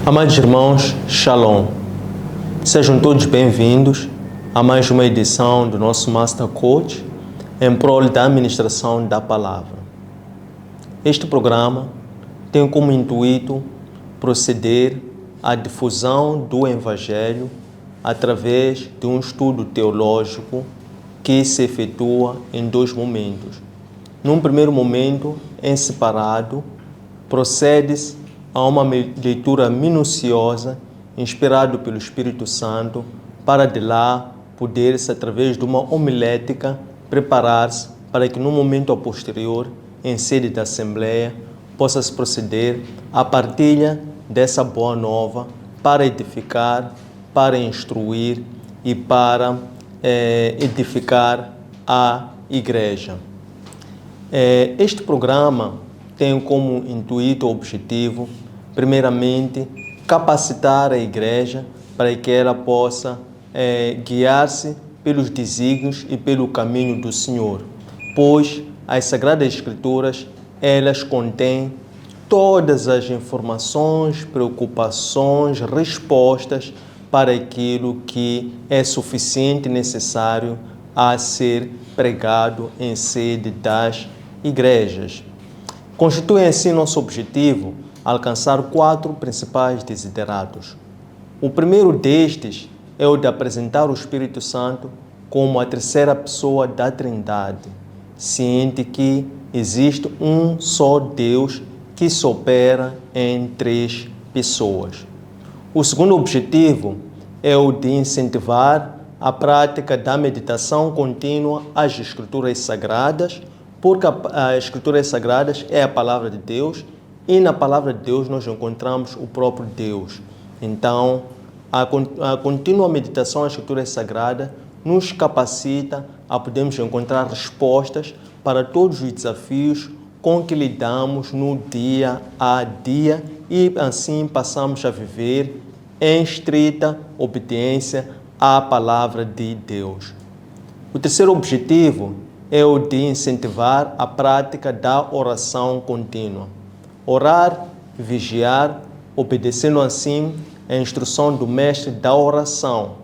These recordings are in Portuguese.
Amados irmãos, Shalom. Sejam todos bem-vindos a mais uma edição do nosso Master Coach em prol da administração da palavra. Este programa tem como intuito proceder à difusão do Evangelho através de um estudo teológico que se efetua em dois momentos. Num primeiro momento, em separado, procede-se a uma leitura minuciosa, inspirado pelo Espírito Santo, para de lá poder-se, através de uma homilética, preparar-se para que no momento a posterior, em sede da Assembleia, possa-se proceder à partilha dessa boa nova para edificar, para instruir e para edificar a Igreja. Este programa tem como intuito objetivo, primeiramente, capacitar a Igreja para que ela possa guiar-se pelos desígnios e pelo caminho do Senhor, pois as Sagradas Escrituras, elas contêm todas as informações, preocupações, respostas para aquilo que é suficiente e necessário a ser pregado em sede das igrejas. Constitui assim nosso objetivo alcançar 4 principais desiderados. O primeiro destes é o de apresentar o Espírito Santo como a terceira pessoa da Trindade, ciente que existe um só Deus que se opera em 3 pessoas. O segundo objetivo é o de incentivar a prática da meditação contínua às Escrituras Sagradas, porque as Escrituras Sagradas é a Palavra de Deus e na Palavra de Deus nós encontramos o próprio Deus. Então, a contínua meditação às Escrituras Sagradas nos capacita a podermos encontrar respostas para todos os desafios com que lidamos no dia a dia e assim passamos a viver em estrita obediência à Palavra de Deus. O terceiro objetivo é o de incentivar a prática da oração contínua. Orar, vigiar, obedecendo assim a instrução do mestre da oração.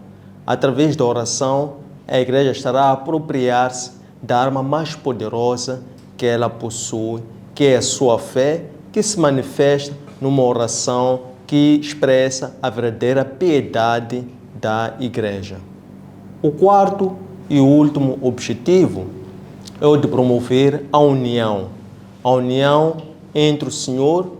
Através da oração, a Igreja estará a apropriar-se da arma mais poderosa que ela possui, que é a sua fé, que se manifesta numa oração que expressa a verdadeira piedade da Igreja. O quarto e último objetivo é o de promover a união entre o Senhor,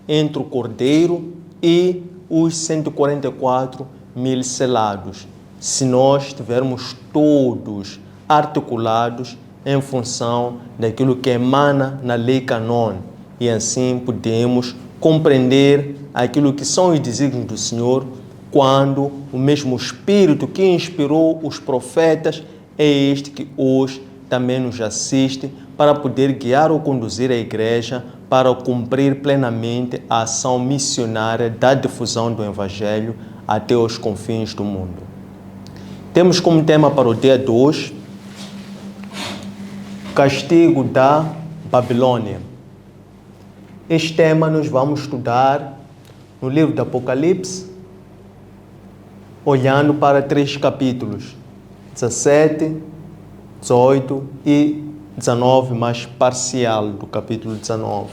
entre o Cordeiro e os 144 mil selados, se nós estivermos todos articulados em função daquilo que emana na lei canônica, e assim podemos compreender aquilo que são os desígnios do Senhor, quando o mesmo Espírito que inspirou os profetas é este que hoje também nos assiste para poder guiar ou conduzir a Igreja para cumprir plenamente a ação missionária da difusão do Evangelho até os confins do mundo. Temos como tema para o dia 2, castigo da Babilônia. Este tema nós vamos estudar no livro do Apocalipse, olhando para 3 capítulos, 17, 18 e 19, mais parcial do capítulo 19.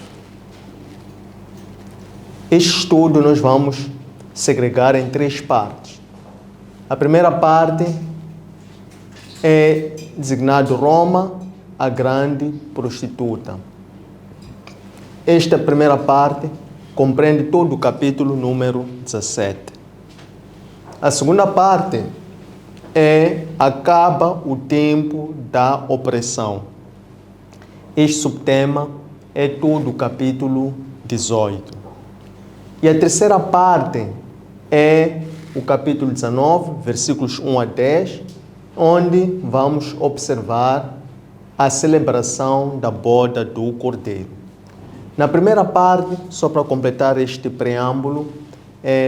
Este estudo nós vamos segregar em 3 partes. A primeira parte é designado Roma, a grande prostituta. Esta primeira parte compreende todo o capítulo número 17. A segunda parte acaba o tempo da opressão. Este subtema é todo o capítulo 18. E a terceira parte é o capítulo 19, versículos 1 a 10, onde vamos observar a celebração da boda do Cordeiro. Na primeira parte, só para completar este preâmbulo,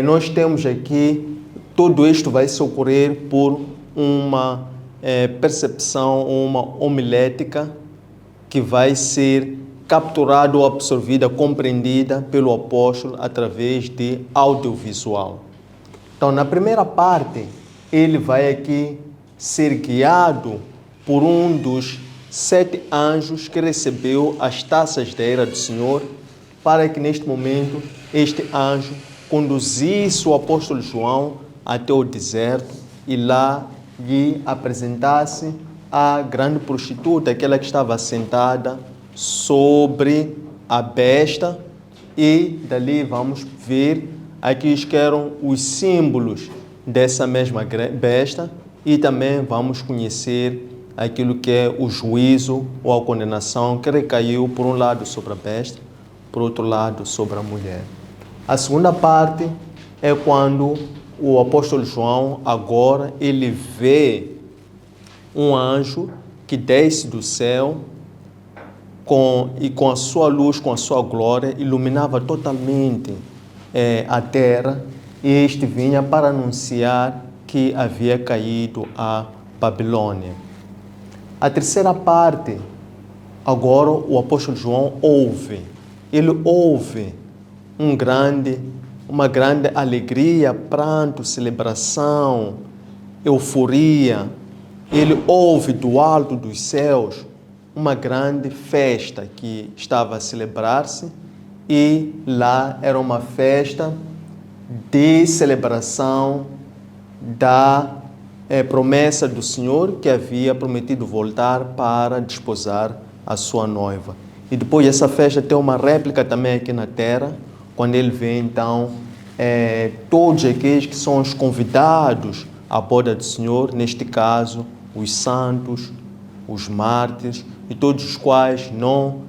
nós temos aqui, tudo isto vai se ocorrer por uma percepção, uma homilética que vai ser capturada ou absorvida, compreendida pelo apóstolo através de audiovisual. Então, na primeira parte, ele vai aqui ser guiado por um dos 7 anjos que recebeu as taças da ira do Senhor, para que neste momento este anjo conduzisse o apóstolo João até o deserto e lá lhe apresentasse a grande prostituta, aquela que estava sentada sobre a besta, e dali vamos ver aqui que eram os símbolos dessa mesma besta, e também vamos conhecer aquilo que é o juízo ou a condenação que recaiu por um lado sobre a besta, por outro lado sobre a mulher. A segunda parte é quando o apóstolo João agora ele vê um anjo que desce do céu com a sua luz, com a sua glória, iluminava totalmente a terra, e este vinha para anunciar que havia caído a Babilônia. A terceira parte, agora o apóstolo João ouve. Ele ouve uma grande alegria, pranto, celebração, euforia. Ele ouve do alto dos céus uma grande festa que estava a celebrar-se, e lá era uma festa de celebração da promessa do Senhor, que havia prometido voltar para desposar a sua noiva. E depois essa festa tem uma réplica também aqui na terra, quando ele vê então todos aqueles que são os convidados à boda do Senhor, neste caso os santos, os mártires, e todos os quais não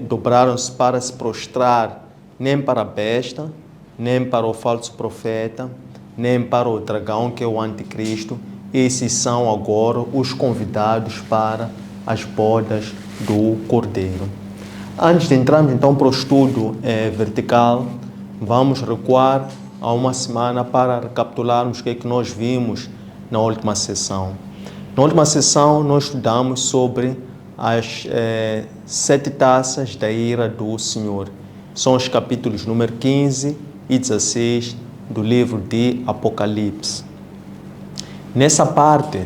dobraram-se para se prostrar nem para a besta, nem para o falso profeta, nem para o dragão, que é o anticristo. Esses são agora os convidados para as bodas do Cordeiro. Antes de entrarmos então para o estudo vertical, vamos recuar a uma semana para recapitularmos o que é que nós vimos na última sessão. Na última sessão nós estudamos sobre as 7 taças da ira do Senhor. São os capítulos número 15 e 16 do livro de Apocalipse. Nessa parte,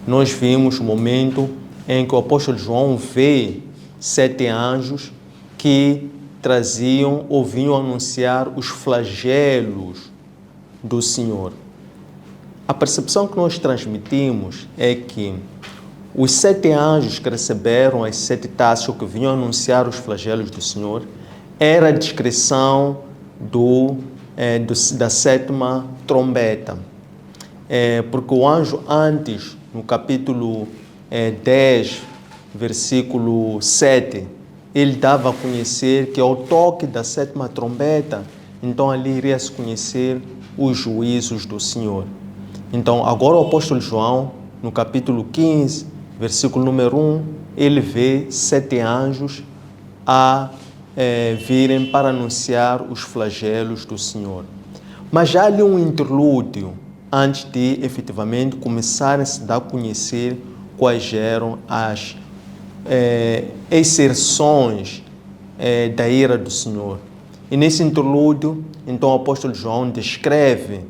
nós vimos o momento em que o apóstolo João vê 7 anjos que traziam ou vinham anunciar os flagelos do Senhor. A percepção que nós transmitimos é que os 7 anjos que receberam as 7 taças, ou que vinham anunciar os flagelos do Senhor, era a descrição da 7ª trombeta. Porque o anjo antes, no capítulo 10, versículo 7, ele dava a conhecer que ao toque da 7ª trombeta, então ali iria se conhecer os juízos do Senhor. Então agora o apóstolo João, no capítulo 15, versículo número 1, ele vê 7 anjos a virem para anunciar os flagelos do Senhor. Mas já ali um interlúdio, antes de efetivamente começarem a se dar a conhecer quais eram as excersões da ira do Senhor. E nesse interlúdio, então o apóstolo João descreve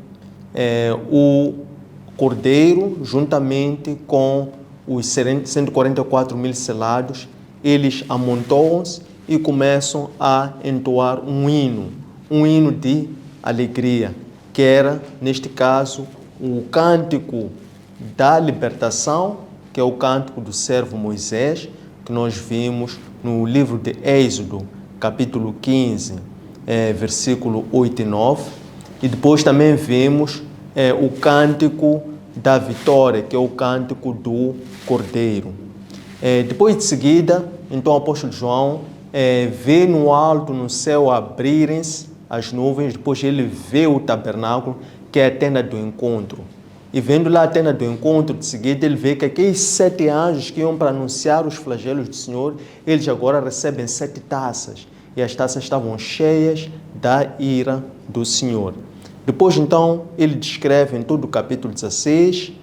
o Cordeiro juntamente com os 144 mil selados. Eles amontoam-se e começam a entoar um hino de alegria, que era, neste caso, o cântico da libertação, que é o cântico do servo Moisés, que nós vimos no livro de Êxodo, capítulo 15, versículo 8 e 9. E depois também vimos o cântico da vitória, que é o cântico do Cordeiro. Depois de seguida, então o apóstolo João vê no alto, no céu, abrirem-se as nuvens. Depois ele vê o tabernáculo, que é a tenda do encontro. E vendo lá a tenda do encontro, de seguida ele vê que aqueles 7 anjos que iam para anunciar os flagelos do Senhor, eles agora recebem 7 taças. E as taças estavam cheias da ira do Senhor. Depois, então, ele descreve em todo o capítulo 16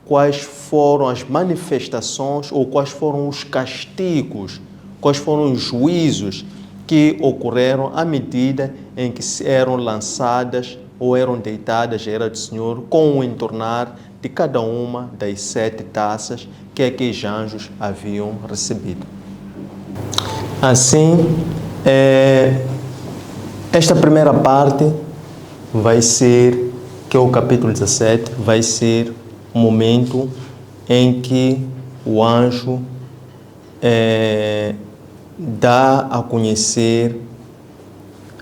quais foram as manifestações ou quais foram os castigos quais foram os juízos que ocorreram à medida em que eram lançadas ou eram deitadas a ira do Senhor com o entornar de cada uma das 7 taças que aqueles anjos haviam recebido. Assim, esta primeira parte vai ser, que é o capítulo 17, vai ser o momento em que o anjo dá a conhecer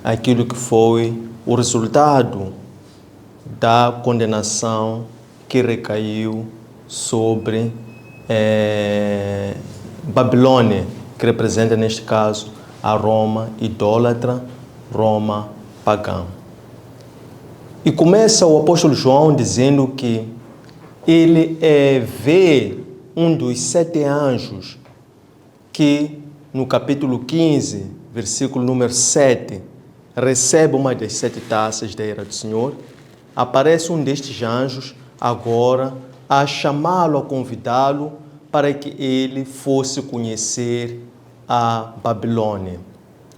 aquilo que foi o resultado da condenação que recaiu sobre Babilônia, que representa neste caso a Roma idólatra, Roma pagã. E começa o apóstolo João dizendo que ele vê um dos 7 anjos que no capítulo 15, versículo número 7, recebe uma das 7 taças da ira do Senhor. Aparece um destes anjos agora a chamá-lo, a convidá-lo para que ele fosse conhecer a Babilônia,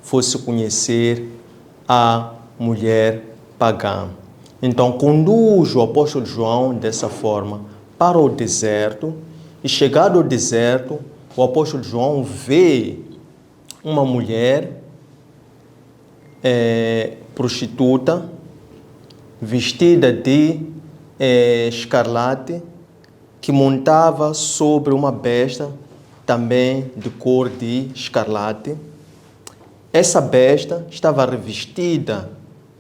fosse conhecer a mulher pagã. Então conduz o apóstolo João dessa forma para o deserto, e chegado ao deserto, o apóstolo João vê uma mulher prostituta, vestida de escarlate, que montava sobre uma besta também de cor de escarlate. Essa besta estava revestida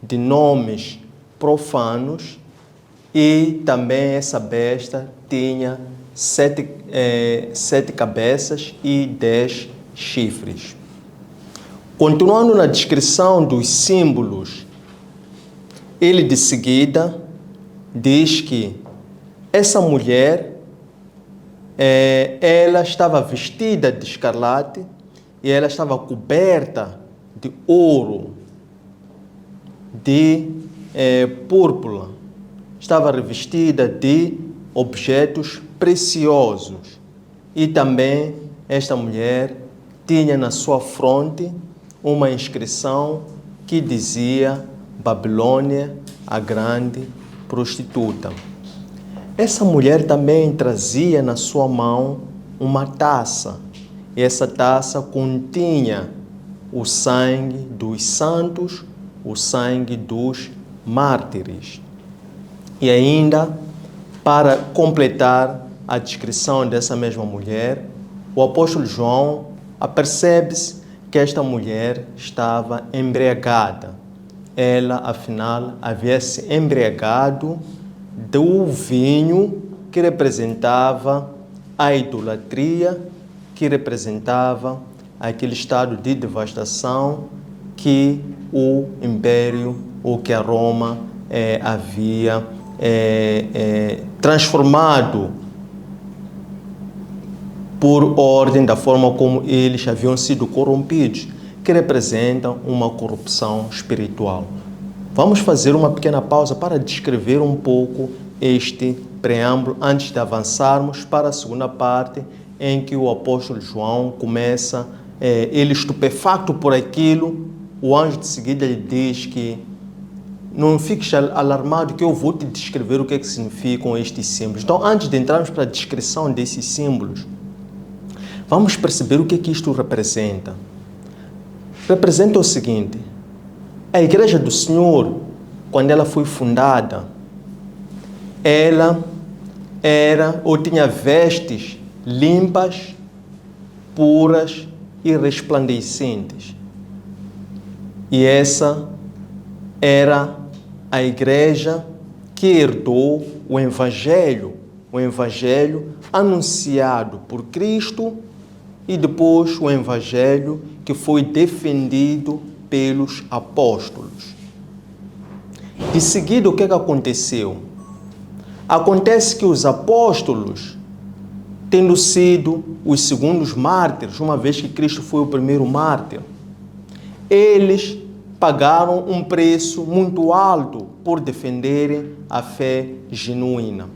de nomes profanos e também essa besta tinha 7 cabeças e 10 chifres. Continuando na descrição dos símbolos, ele de seguida diz que essa mulher, ela estava vestida de escarlate e ela estava coberta de ouro, de púrpura, estava revestida de objetos preciosos, e também esta mulher tinha na sua fronte uma inscrição que dizia Babilônia, a grande prostituta. Essa mulher também trazia na sua mão uma taça, e essa taça continha o sangue dos santos, o sangue dos mártires. E ainda, para completar a descrição dessa mesma mulher, o apóstolo João apercebe-se que esta mulher estava embriagada. Ela, afinal, havia se embriagado do vinho que representava a idolatria, que representava aquele estado de devastação que o império, ou que a Roma havia transformado por ordem da forma como eles haviam sido corrompidos, que representam uma corrupção espiritual. Vamos fazer uma pequena pausa para descrever um pouco este preâmbulo antes de avançarmos para a segunda parte, em que o apóstolo João começa, ele estupefacto por aquilo, o anjo de seguida lhe diz que não fiques alarmado, que eu vou te descrever o que é que significam estes símbolos. Então, antes de entrarmos para a descrição desses símbolos, vamos perceber o que é que isto representa. Representa o seguinte: a Igreja do Senhor, quando ela foi fundada, ela era ou tinha vestes limpas, puras e resplandecentes. E essa era a igreja que herdou o Evangelho anunciado por Cristo, e depois o Evangelho que foi defendido pelos apóstolos. De seguida, o que aconteceu? Acontece que os apóstolos, tendo sido os segundos mártires, uma vez que Cristo foi o primeiro mártir, eles pagaram um preço muito alto por defenderem a fé genuína.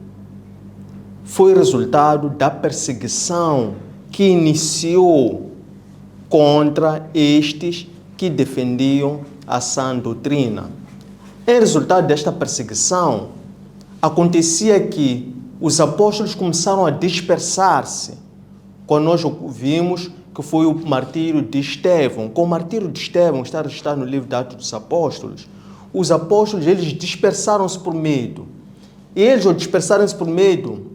Foi resultado da perseguição que iniciou contra estes que defendiam a sã doutrina. Em resultado desta perseguição, acontecia que os apóstolos começaram a dispersar-se. Quando nós vimos que foi o martírio de Estevão. Com o martírio de Estevão, está registrado no livro de Atos dos Apóstolos, os apóstolos eles dispersaram-se por medo. E eles, ao dispersarem-se por medo,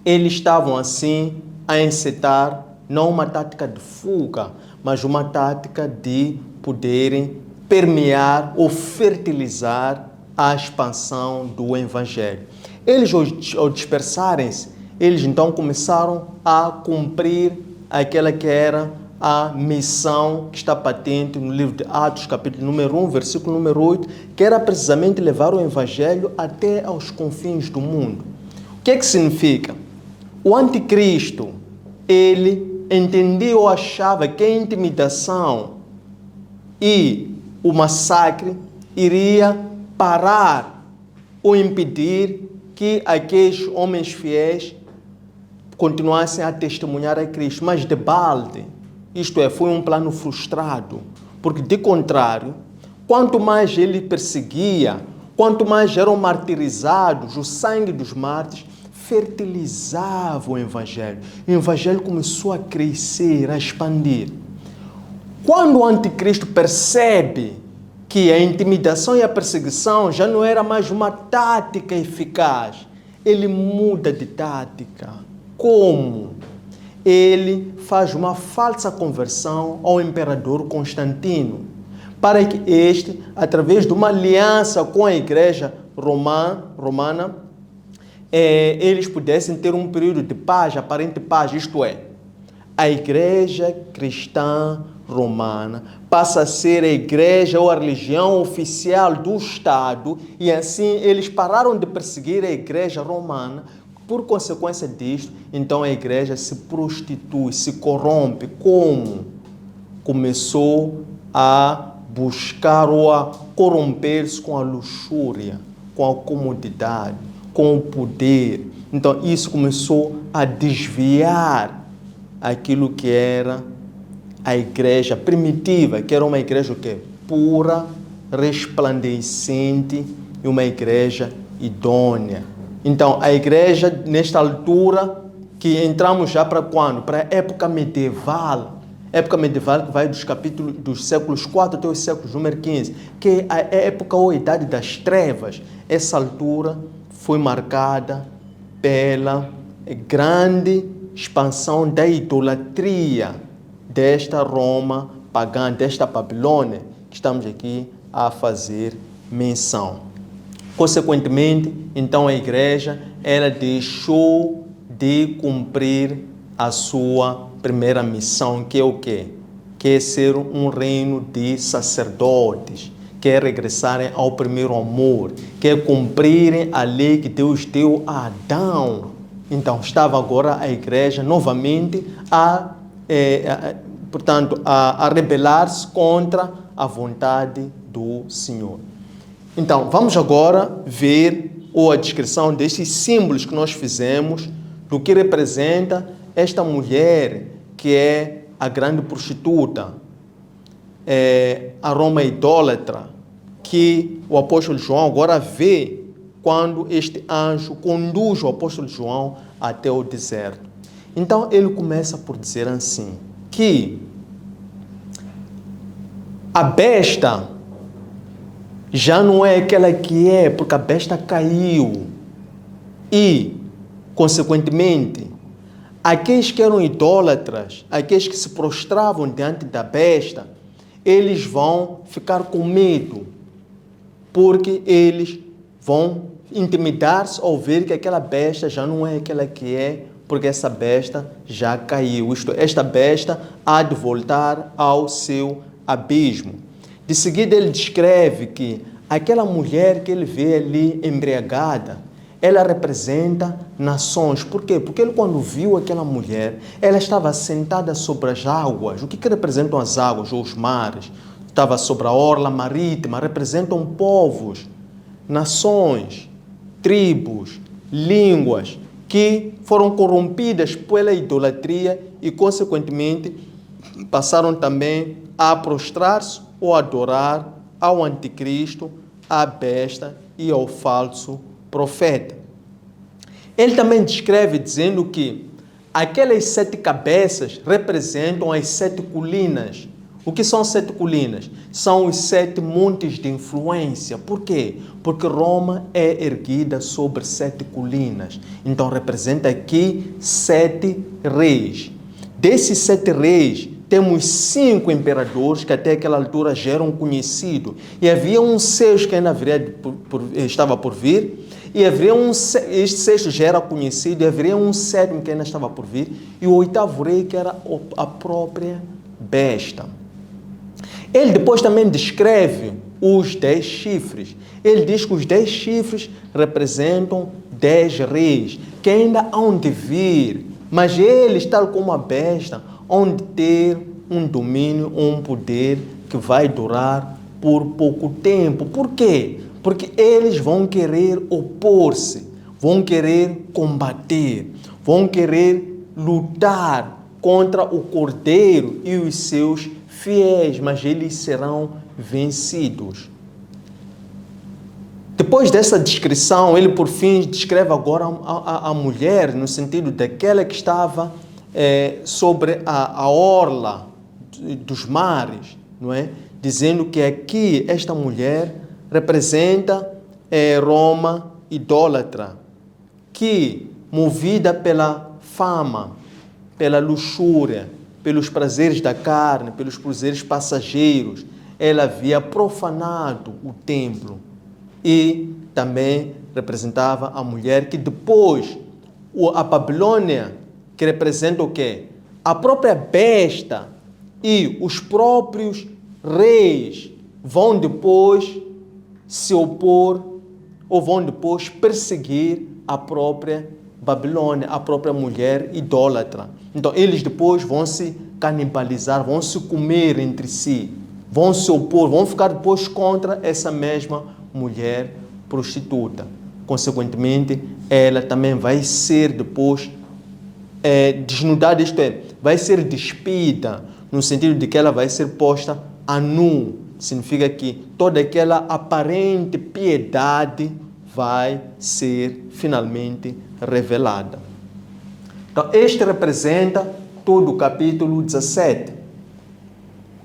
eles estavam assim a encetar não uma tática de fuga, mas uma tática de poderem permear ou fertilizar a expansão do Evangelho. Eles, ao dispersarem-se, eles então começaram a cumprir aquela que era a missão que está patente no livro de Atos, capítulo número 1, versículo número 8, que era precisamente levar o Evangelho até aos confins do mundo. O que é que significa? O anticristo, ele entendia ou achava que a intimidação e o massacre iria parar ou impedir que aqueles homens fiéis continuassem a testemunhar a Cristo, mas de balde, isto é, foi um plano frustrado, porque de contrário, quanto mais ele perseguia, quanto mais eram martirizados, o sangue dos mártires fertilizava o Evangelho. O Evangelho começou a crescer, a expandir. Quando o anticristo percebe que a intimidação e a perseguição já não era mais uma tática eficaz, ele muda de tática. Como? Ele faz uma falsa conversão ao imperador Constantino, para que este, através de uma aliança com a igreja romana, eles pudessem ter um período de paz, aparente paz, isto é, a igreja cristã romana passa a ser a igreja ou a religião oficial do Estado, e assim eles pararam de perseguir a igreja romana. Por consequência disto, então a igreja se prostitui, se corrompe. Como? Começou a buscar ou a corromper-se com a luxúria, com a comodidade, com o poder. Então isso começou a desviar aquilo que era a igreja primitiva, que era uma igreja o quê? Pura, resplandecente e uma igreja idônea. Então, a igreja, nesta altura, que entramos já para quando? Para a época medieval. Época medieval que vai dos séculos 4 até os séculos número 15, que é a época ou a idade das trevas. Essa altura foi marcada pela grande expansão da idolatria desta Roma pagã, desta Babilônia, que estamos aqui a fazer menção. Consequentemente, então a igreja, ela deixou de cumprir a sua primeira missão, que é o quê? Que é ser um reino de sacerdotes, que é regressarem ao primeiro amor, que é cumprirem a lei que Deus deu a Adão. Então, estava agora a igreja novamente a rebelar-se contra a vontade do Senhor. Então, vamos agora ver a descrição destes símbolos que nós fizemos, do que representa esta mulher que é a grande prostituta, a Roma idólatra, que o apóstolo João agora vê quando este anjo conduz o apóstolo João até o deserto. Então, ele começa por dizer assim, que a besta já não é aquela que é, porque a besta caiu. E, consequentemente, aqueles que eram idólatras, aqueles que se prostravam diante da besta, eles vão ficar com medo, porque eles vão intimidar-se ao ver que aquela besta já não é aquela que é, porque essa besta já caiu. Esta besta há de voltar ao seu abismo. De seguida ele descreve que aquela mulher que ele vê ali embriagada, ela representa nações. Por quê? Porque ele, quando viu aquela mulher, ela estava sentada sobre as águas. O que representam as águas ou os mares? Estava sobre a orla marítima, representam povos, nações, tribos, línguas, que foram corrompidas pela idolatria e, consequentemente, passaram também a prostrar-se ou adorar ao anticristo, à besta e ao falso profeta. Ele também descreve dizendo que aquelas 7 cabeças representam as 7 colinas. O que são 7 colinas? São os 7 montes de influência. Por quê? Porque Roma é erguida sobre 7 colinas. Então representa aqui 7 reis. Desses 7 reis, temos 5 imperadores que até aquela altura já eram conhecidos. E havia um 6º que ainda estava por vir. E haveria este 6º já era conhecido. E haveria um 7º que ainda estava por vir. E o 8º rei que era a própria besta. Ele depois também descreve os 10 chifres. Ele diz que os 10 chifres representam 10 reis, que ainda hão de vir. Mas eles, tal como a besta, hão de ter um domínio, um poder que vai durar por pouco tempo. Por quê? Porque eles vão querer opor-se, vão querer combater, vão querer lutar contra o Cordeiro e os seus fiéis, mas eles serão vencidos. Depois dessa descrição, ele por fim descreve agora a mulher, no sentido daquela que estava sobre a orla dos mares, não é? Dizendo que aqui esta mulher representa Roma idólatra, que, movida pela fama, pela luxúria, pelos prazeres da carne, pelos prazeres passageiros, ela havia profanado o templo. E também representava a mulher que depois, a Babilônia, que representa o quê? A própria besta e os próprios reis vão depois se opor ou vão depois perseguir a própria Babilônia, a própria mulher idólatra. Então, eles depois vão se canibalizar, vão se comer entre si, vão se opor, vão ficar depois contra essa mesma mulher prostituta. Consequentemente, ela também vai ser depois desnudada, isto é, vai ser despida, no sentido de que ela vai ser posta a nu. Significa que toda aquela aparente piedade vai ser finalmente revelada. Então, este representa todo o capítulo 17.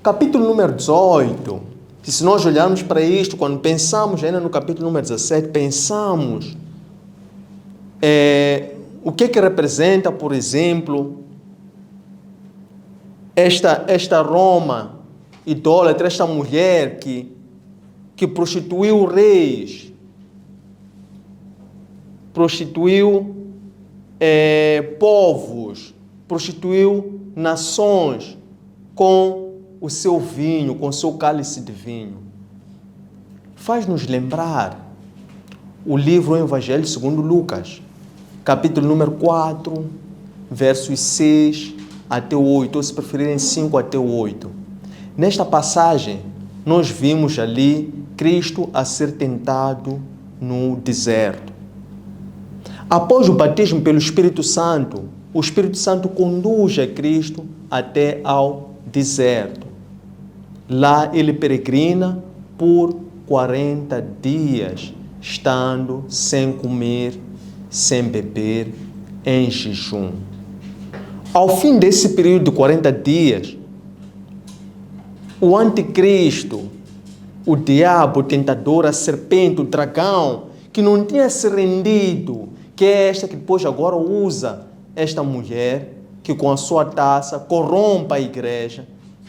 Capítulo número 18, se nós olharmos para isto, quando pensamos ainda no capítulo número 17, pensamos o que representa, por exemplo, esta Roma idólatra, esta mulher que prostituiu reis, prostituiu povos, prostituiu nações com o seu vinho, com o seu cálice de vinho. Faz-nos lembrar o livro O Evangelho segundo Lucas, capítulo número 4, versos 6 até 8, ou se preferirem 5 até 8. Nesta passagem, nós vimos ali Cristo a ser tentado no deserto. Após o batismo pelo Espírito Santo, o Espírito Santo conduz a Cristo até ao deserto. Lá ele peregrina por 40 dias, estando sem comer, sem beber, em jejum. Ao fim desse período de 40 dias, o anticristo, o diabo, o tentador, a serpente, o dragão, que não tinha se rendido, que é esta que depois agora usa esta mulher, que com a sua taça corrompe a igreja,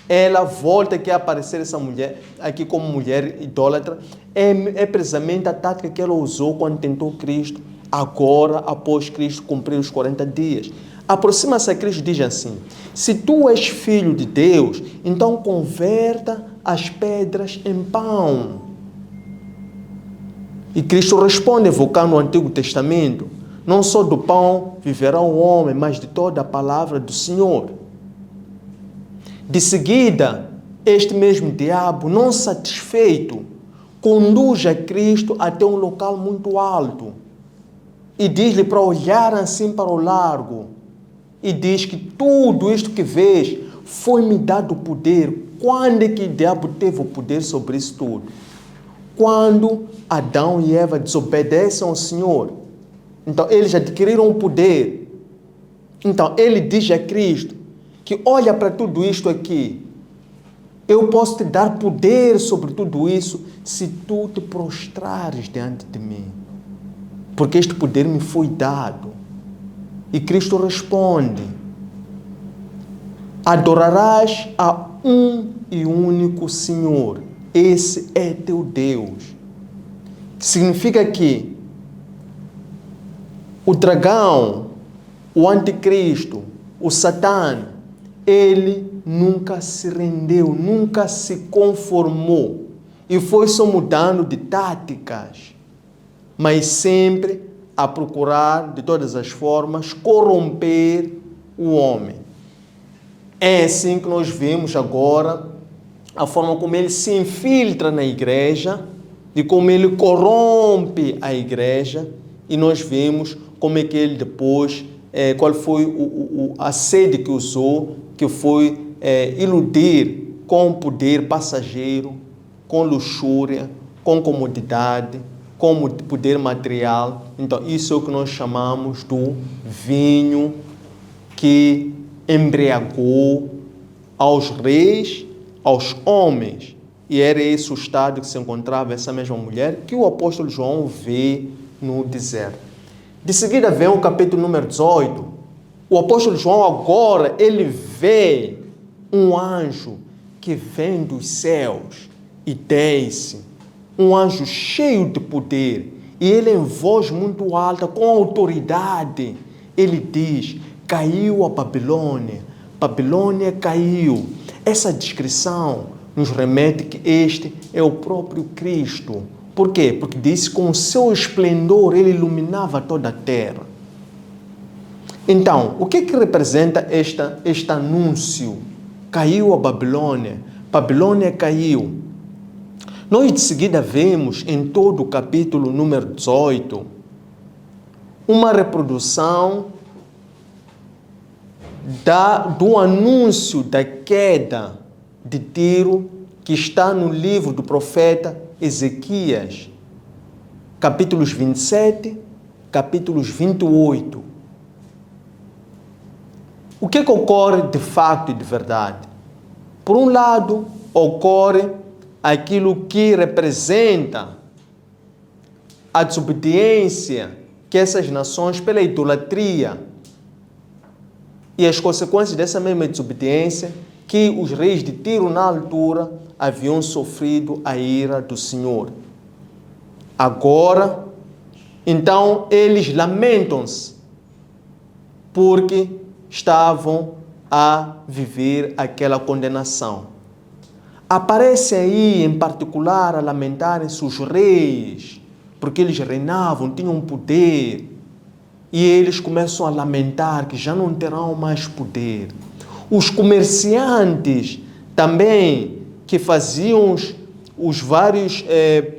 ela volta aqui a aparecer essa mulher, aqui como mulher idólatra, é precisamente a tática que ela usou quando tentou Cristo, agora após Cristo cumprir os 40 dias. Aproxima-se a Cristo e diz assim: se tu és filho de Deus, então converta as pedras em pão. E Cristo responde, evocando o Antigo Testamento: não só do pão viverá o homem, mas de toda a palavra do Senhor. De seguida, este mesmo diabo, não satisfeito, conduz a Cristo até um local muito alto e diz-lhe para olhar assim para o largo. E diz que tudo isto que vês foi-me dado o poder. Quando é que o diabo teve o poder sobre isso tudo? Quando Adão e Eva desobedecem ao Senhor. Então, eles adquiriram o poder. Então, ele diz a Cristo que olha para tudo isto aqui. Eu posso te dar poder sobre tudo isso se tu te prostrares diante de mim. Porque este poder me foi dado. E Cristo responde: adorarás a um e único Senhor. Esse é teu Deus. Significa que o dragão, o anticristo, o Satã, ele nunca se rendeu, nunca se conformou e foi só mudando de táticas, mas sempre a procurar, de todas as formas, corromper o homem. É assim que nós vemos agora a forma como ele se infiltra na igreja e como ele corrompe a igreja, e nós vemos como é que ele depois, qual foi a sede que usou, que foi iludir com poder passageiro, com luxúria, com comodidade, com poder material. Então, isso é o que nós chamamos do vinho que embriagou aos reis, aos homens. E era esse o estado que se encontrava essa mesma mulher que o apóstolo João vê no deserto. De seguida vem o capítulo número 18. O apóstolo João agora, ele vê um anjo que vem dos céus e desce. Um anjo cheio de poder. E ele em voz muito alta, com autoridade, ele diz: caiu a Babilônia. Babilônia caiu. Essa descrição nos remete que este é o próprio Cristo. Por quê? Porque disse que com o seu esplendor ele iluminava toda a terra. Então, o que representa este anúncio? Caiu a Babilônia. Babilônia caiu. Nós de seguida vemos em todo o capítulo número 18 uma reprodução do anúncio da queda de Tiro que está no livro do profeta Ezequias, capítulos 27, capítulos 28. O que ocorre de fato e de verdade? Por um lado, ocorre aquilo que representa a desobediência que essas nações, pela idolatria, e as consequências dessa mesma desobediência, que os reis de Tiro, na altura, haviam sofrido a ira do Senhor. Agora, então, eles lamentam-se, porque estavam a viver aquela condenação. Aparece aí, em particular, a lamentarem-se os reis, porque eles reinavam, tinham poder, e eles começam a lamentar que já não terão mais poder. Os comerciantes também, que faziam os vários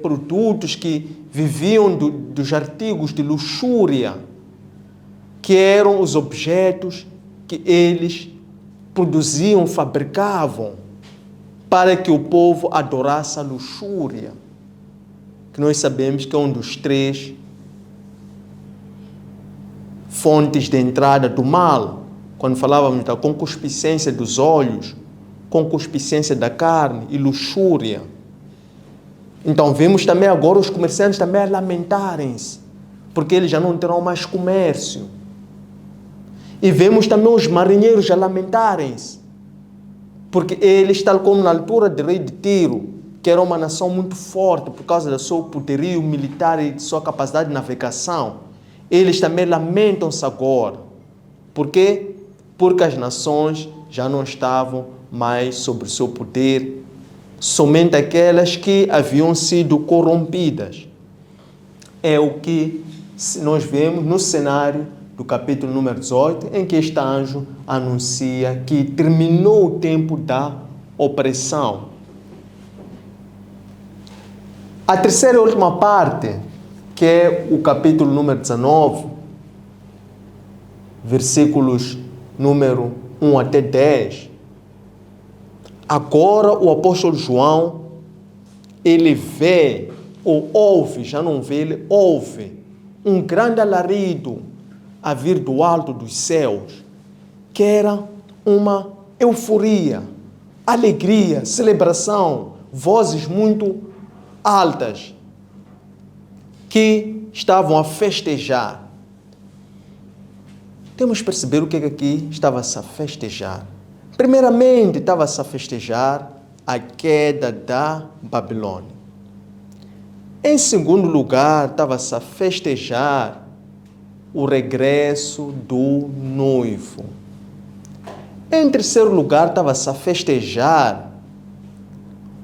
produtos, que viviam dos artigos de luxúria, que eram os objetos que eles produziam, fabricavam, para que o povo adorasse a luxúria, que nós sabemos que é um dos 3 fontes de entrada do mal. Quando falávamos da concupiscência dos olhos, concupiscência da carne e luxúria. Então vemos também agora os comerciantes também a lamentarem-se, porque eles já não terão mais comércio. E vemos também os marinheiros a lamentarem-se, porque eles, tal como na altura do rei de Tiro, que era uma nação muito forte por causa do seu poderio militar e de sua capacidade de navegação, eles também lamentam-se agora. Por quê? Porque as nações já não estavam mais sob o seu poder, somente aquelas que haviam sido corrompidas. É o que nós vemos no cenário do capítulo número 18, em que este anjo anuncia que terminou o tempo da opressão. A terceira e última parte, que é o capítulo número 19, versículos número 1 até 10, Agora o apóstolo João, ele vê, ou ouve, já não vê, ele ouve um grande alarido a vir do alto dos céus, que era uma euforia, alegria, celebração, vozes muito altas, que estavam a festejar. Temos que perceber o que aqui estava-se a festejar. Primeiramente, estava-se a festejar a queda da Babilônia. Em segundo lugar, estava-se a festejar o regresso do noivo. Em terceiro lugar, estava-se a festejar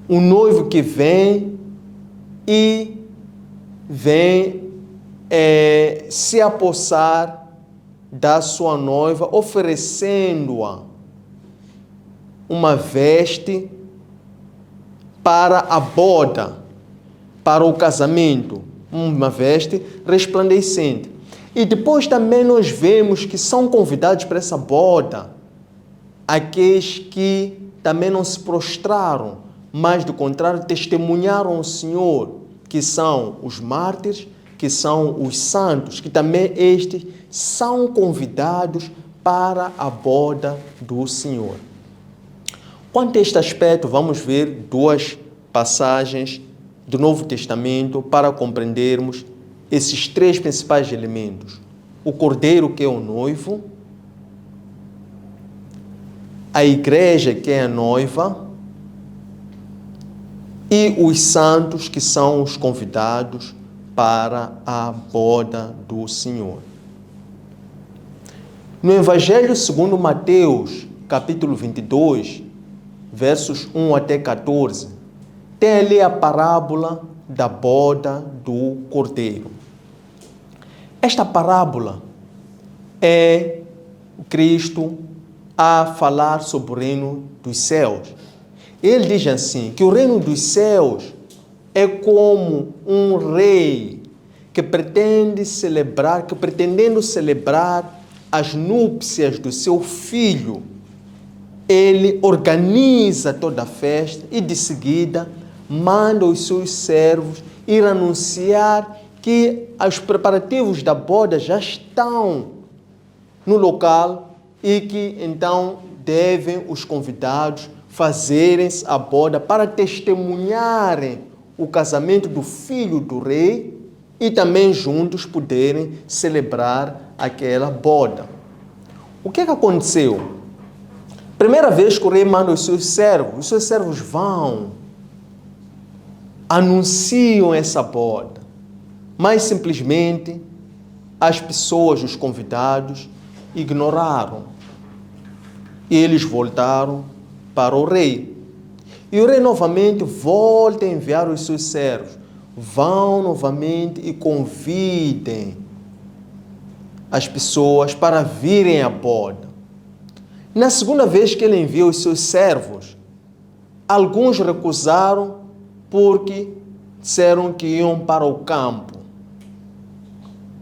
o noivo que vem se apossar da sua noiva, oferecendo-a uma veste para a boda, para o casamento, uma veste resplandecente. E depois também nós vemos que são convidados para essa boda aqueles que também não se prostraram, mas do contrário testemunharam o Senhor, que são os mártires, que são os santos, que também estes são convidados para a boda do Senhor. Quanto a este aspecto, vamos ver duas passagens do Novo Testamento para compreendermos esses três principais elementos. O cordeiro, que é o noivo, a igreja, que é a noiva, e os santos, que são os convidados para a boda do Senhor. No Evangelho segundo Mateus, capítulo 22, versos 1 até 14, tem ali a parábola da boda do cordeiro. Esta parábola é Cristo a falar sobre o reino dos céus. Ele diz assim, que o reino dos céus é como um rei que pretendendo celebrar as núpcias do seu filho, ele organiza toda a festa e de seguida manda os seus servos ir anunciar que os preparativos da boda já estão no local e que então devem os convidados fazerem-se a boda para testemunharem o casamento do filho do rei e também juntos poderem celebrar aquela boda. O que aconteceu? Primeira vez que o rei manda os seus servos vão, anunciam essa boda, mas simplesmente as pessoas, os convidados, ignoraram. E eles voltaram para o rei. E o rei novamente volta a enviar os seus servos. Vão novamente e convidem as pessoas para virem à boda. Na segunda vez que ele envia os seus servos, alguns recusaram porque disseram que iam para o campo.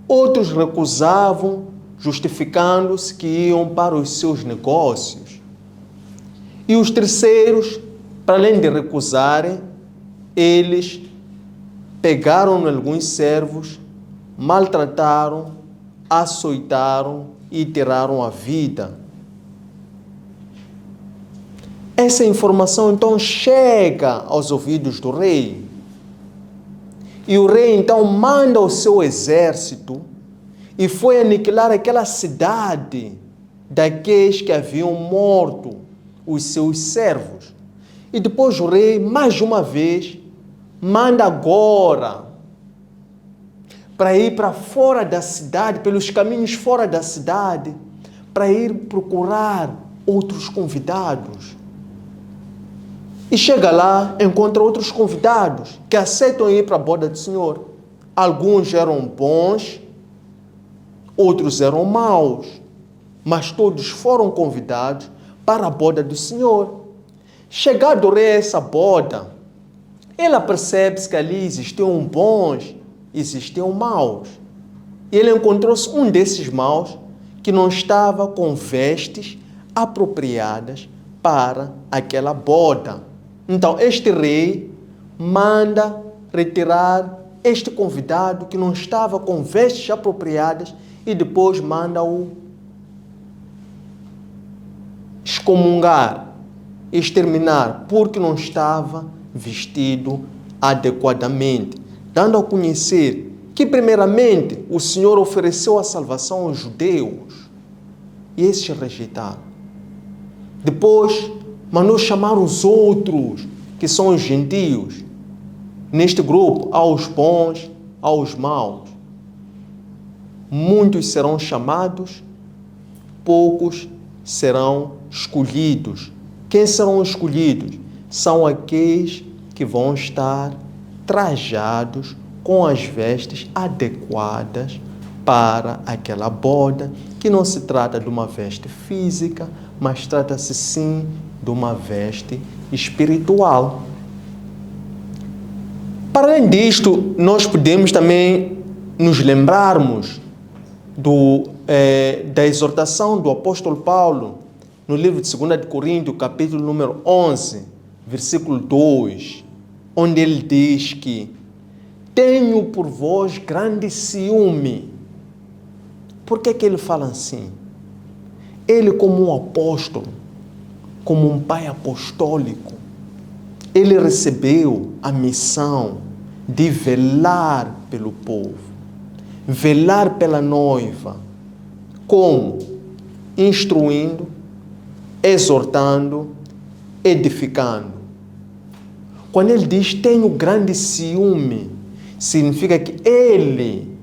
Outros recusavam, justificando-se que iam para os seus negócios. E os terceiros, para além de recusarem, eles pegaram alguns servos, maltrataram, açoitaram e tiraram a vida. Essa informação então chega aos ouvidos do rei. E o rei então manda o seu exército e foi aniquilar aquela cidade daqueles que haviam morto os seus servos. E depois o rei, mais uma vez, manda agora para ir para fora da cidade, pelos caminhos fora da cidade, para ir procurar outros convidados. E chega lá, encontra outros convidados que aceitam ir para a boda do Senhor. Alguns eram bons, outros eram maus, mas todos foram convidados para a boda do Senhor. Chegado o rei a essa boda, ela percebe que ali existiam bons, existiam maus. E ele encontrou-se um desses maus que não estava com vestes apropriadas para aquela boda. Então, este rei manda retirar este convidado que não estava com vestes apropriadas e depois manda-o excomungar, exterminar, porque não estava vestido adequadamente, dando a conhecer que, primeiramente, o Senhor ofereceu a salvação aos judeus e esses rejeitaram. Depois, mandou chamar os outros, que são os gentios. Neste grupo, aos bons, aos maus. Muitos serão chamados, poucos serão escolhidos. Quem serão escolhidos? São aqueles que vão estar trajados com as vestes adequadas para aquela boda, que não se trata de uma veste física, mas trata-se sim de uma veste espiritual. Para além disto, nós podemos também nos lembrarmos da exortação do apóstolo Paulo no livro de 2 de Coríntios, capítulo número 11, versículo 2, onde ele diz que tenho por vós grande ciúme. Por que ele fala assim? Ele, como um apóstolo, como um pai apostólico, ele recebeu a missão de velar pelo povo, velar pela noiva. Como? Instruindo, exortando, edificando. Quando ele diz tenho grande ciúme, significa que ele,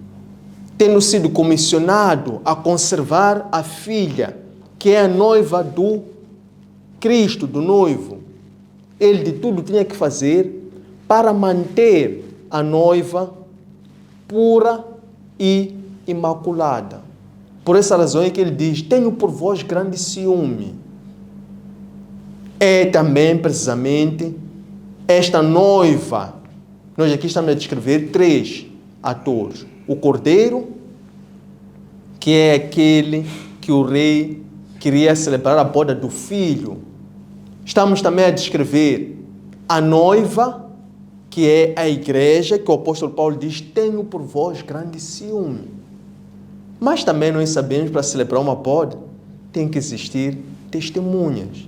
tendo sido comissionado a conservar a filha, que é a noiva do Cristo, do noivo, ele de tudo tinha que fazer para manter a noiva pura e imaculada. Por essa razão é que ele diz, tenho por vós grande ciúme. É também, precisamente, esta noiva. Nós aqui estamos a descrever 3 atores. O cordeiro, que é aquele que o rei queria celebrar a boda do filho. Estamos também a descrever a noiva, que é a igreja, que o apóstolo Paulo diz, tenho por vós grande ciúme. Mas também nós sabemos, para celebrar uma boda, tem que existir testemunhas.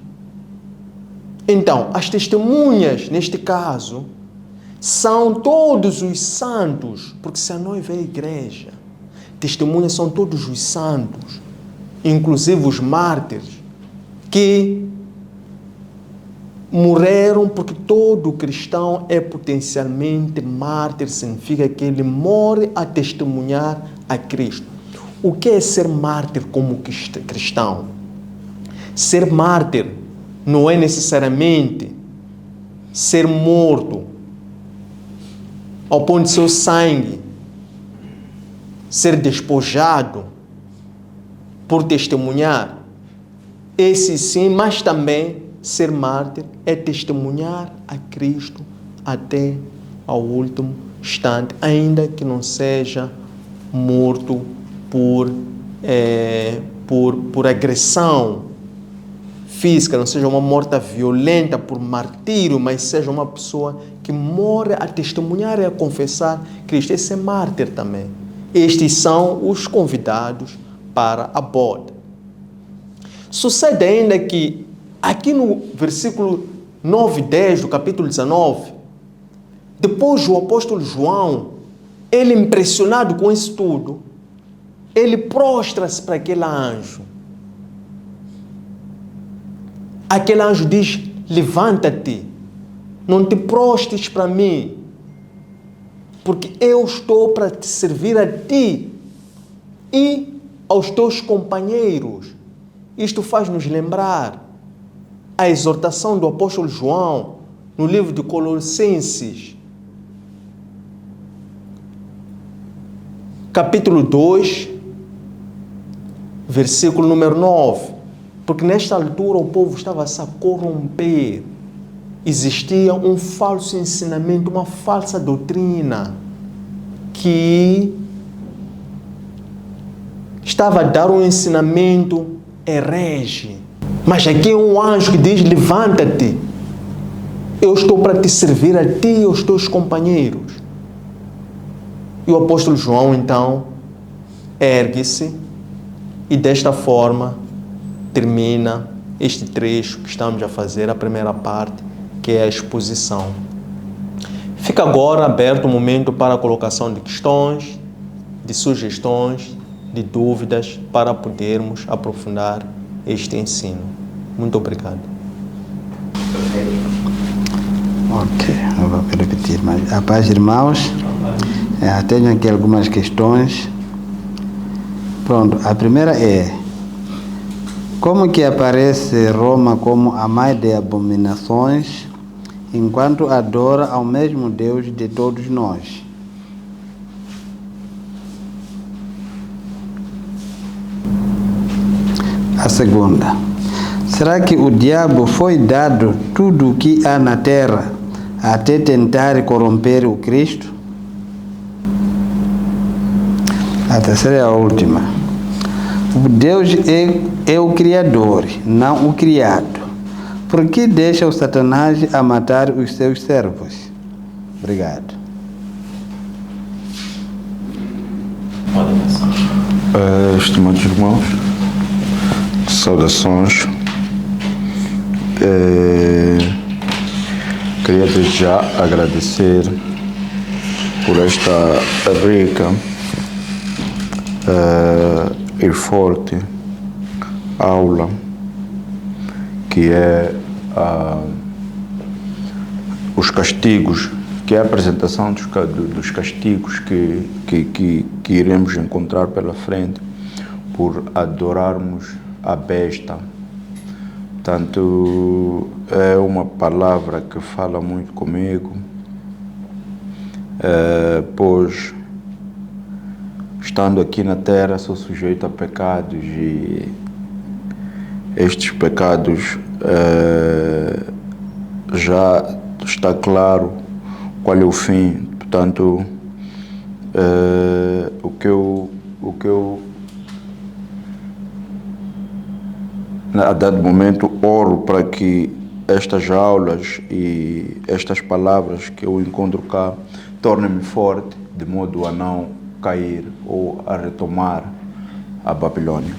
Então, as testemunhas, neste caso, são todos os santos, porque se a noiva é a igreja, testemunhas são todos os santos, inclusive os mártires, que morreram, porque todo cristão é potencialmente mártir, significa que ele morre a testemunhar a Cristo. O que é ser mártir como cristão? Ser mártir não é necessariamente ser morto ao ponto de seu sangue ser despojado por testemunhar. Esse sim, mas também ser mártir é testemunhar a Cristo até ao último instante, ainda que não seja morto por agressão física, não seja uma morte violenta por martírio, mas seja uma pessoa que morre a testemunhar e a confessar Cristo. Esse é mártir também. Estes são os convidados para a boda. Sucede ainda que aqui no versículo 9 e 10 do capítulo 19, depois o apóstolo João, ele impressionado com isso tudo, ele prostra-se para aquele anjo. Aquele anjo diz, levanta-te, não te prostes para mim, porque eu estou para te servir a ti e aos teus companheiros. Isto faz-nos lembrar a exortação do apóstolo João no livro de Colossenses, capítulo 2, versículo número 9. Porque nesta altura o povo estava a se corromper. Existia um falso ensinamento, uma falsa doutrina que estava a dar um ensinamento herege. Mas aqui é um anjo que diz: levanta-te, eu estou para te servir a ti e aos teus companheiros. E o apóstolo João, então, ergue-se e desta forma termina este trecho que estamos a fazer, a primeira parte, que é a exposição. Fica agora aberto o momento para a colocação de questões, de sugestões, de dúvidas, para podermos aprofundar este ensino. Muito obrigado. Ok, não vou repetir, mas a paz, irmãos. Tenho aqui algumas questões. Pronto, a primeira é: como que aparece Roma como a mãe de abominações, enquanto adora ao mesmo Deus de todos nós? A segunda: será que o diabo foi dado tudo o que há na terra até tentar corromper o Cristo? A terceira é a última: Deus é o Criador, não o criado. Por que deixa o Satanás a matar os seus servos? Obrigado. Estimados irmãos, saudações. Queria desde já agradecer por esta rica e forte aula que é os castigos, que é a apresentação dos castigos que iremos encontrar pela frente por adorarmos a besta. Portanto, é uma palavra que fala muito comigo, pois estando aqui na terra sou sujeito a pecados e estes pecados já está claro qual é o fim. Portanto, o que eu a dado momento oro para que estas aulas e estas palavras que eu encontro cá tornem-me forte, de modo a não cair ou a retomar a Babilônia.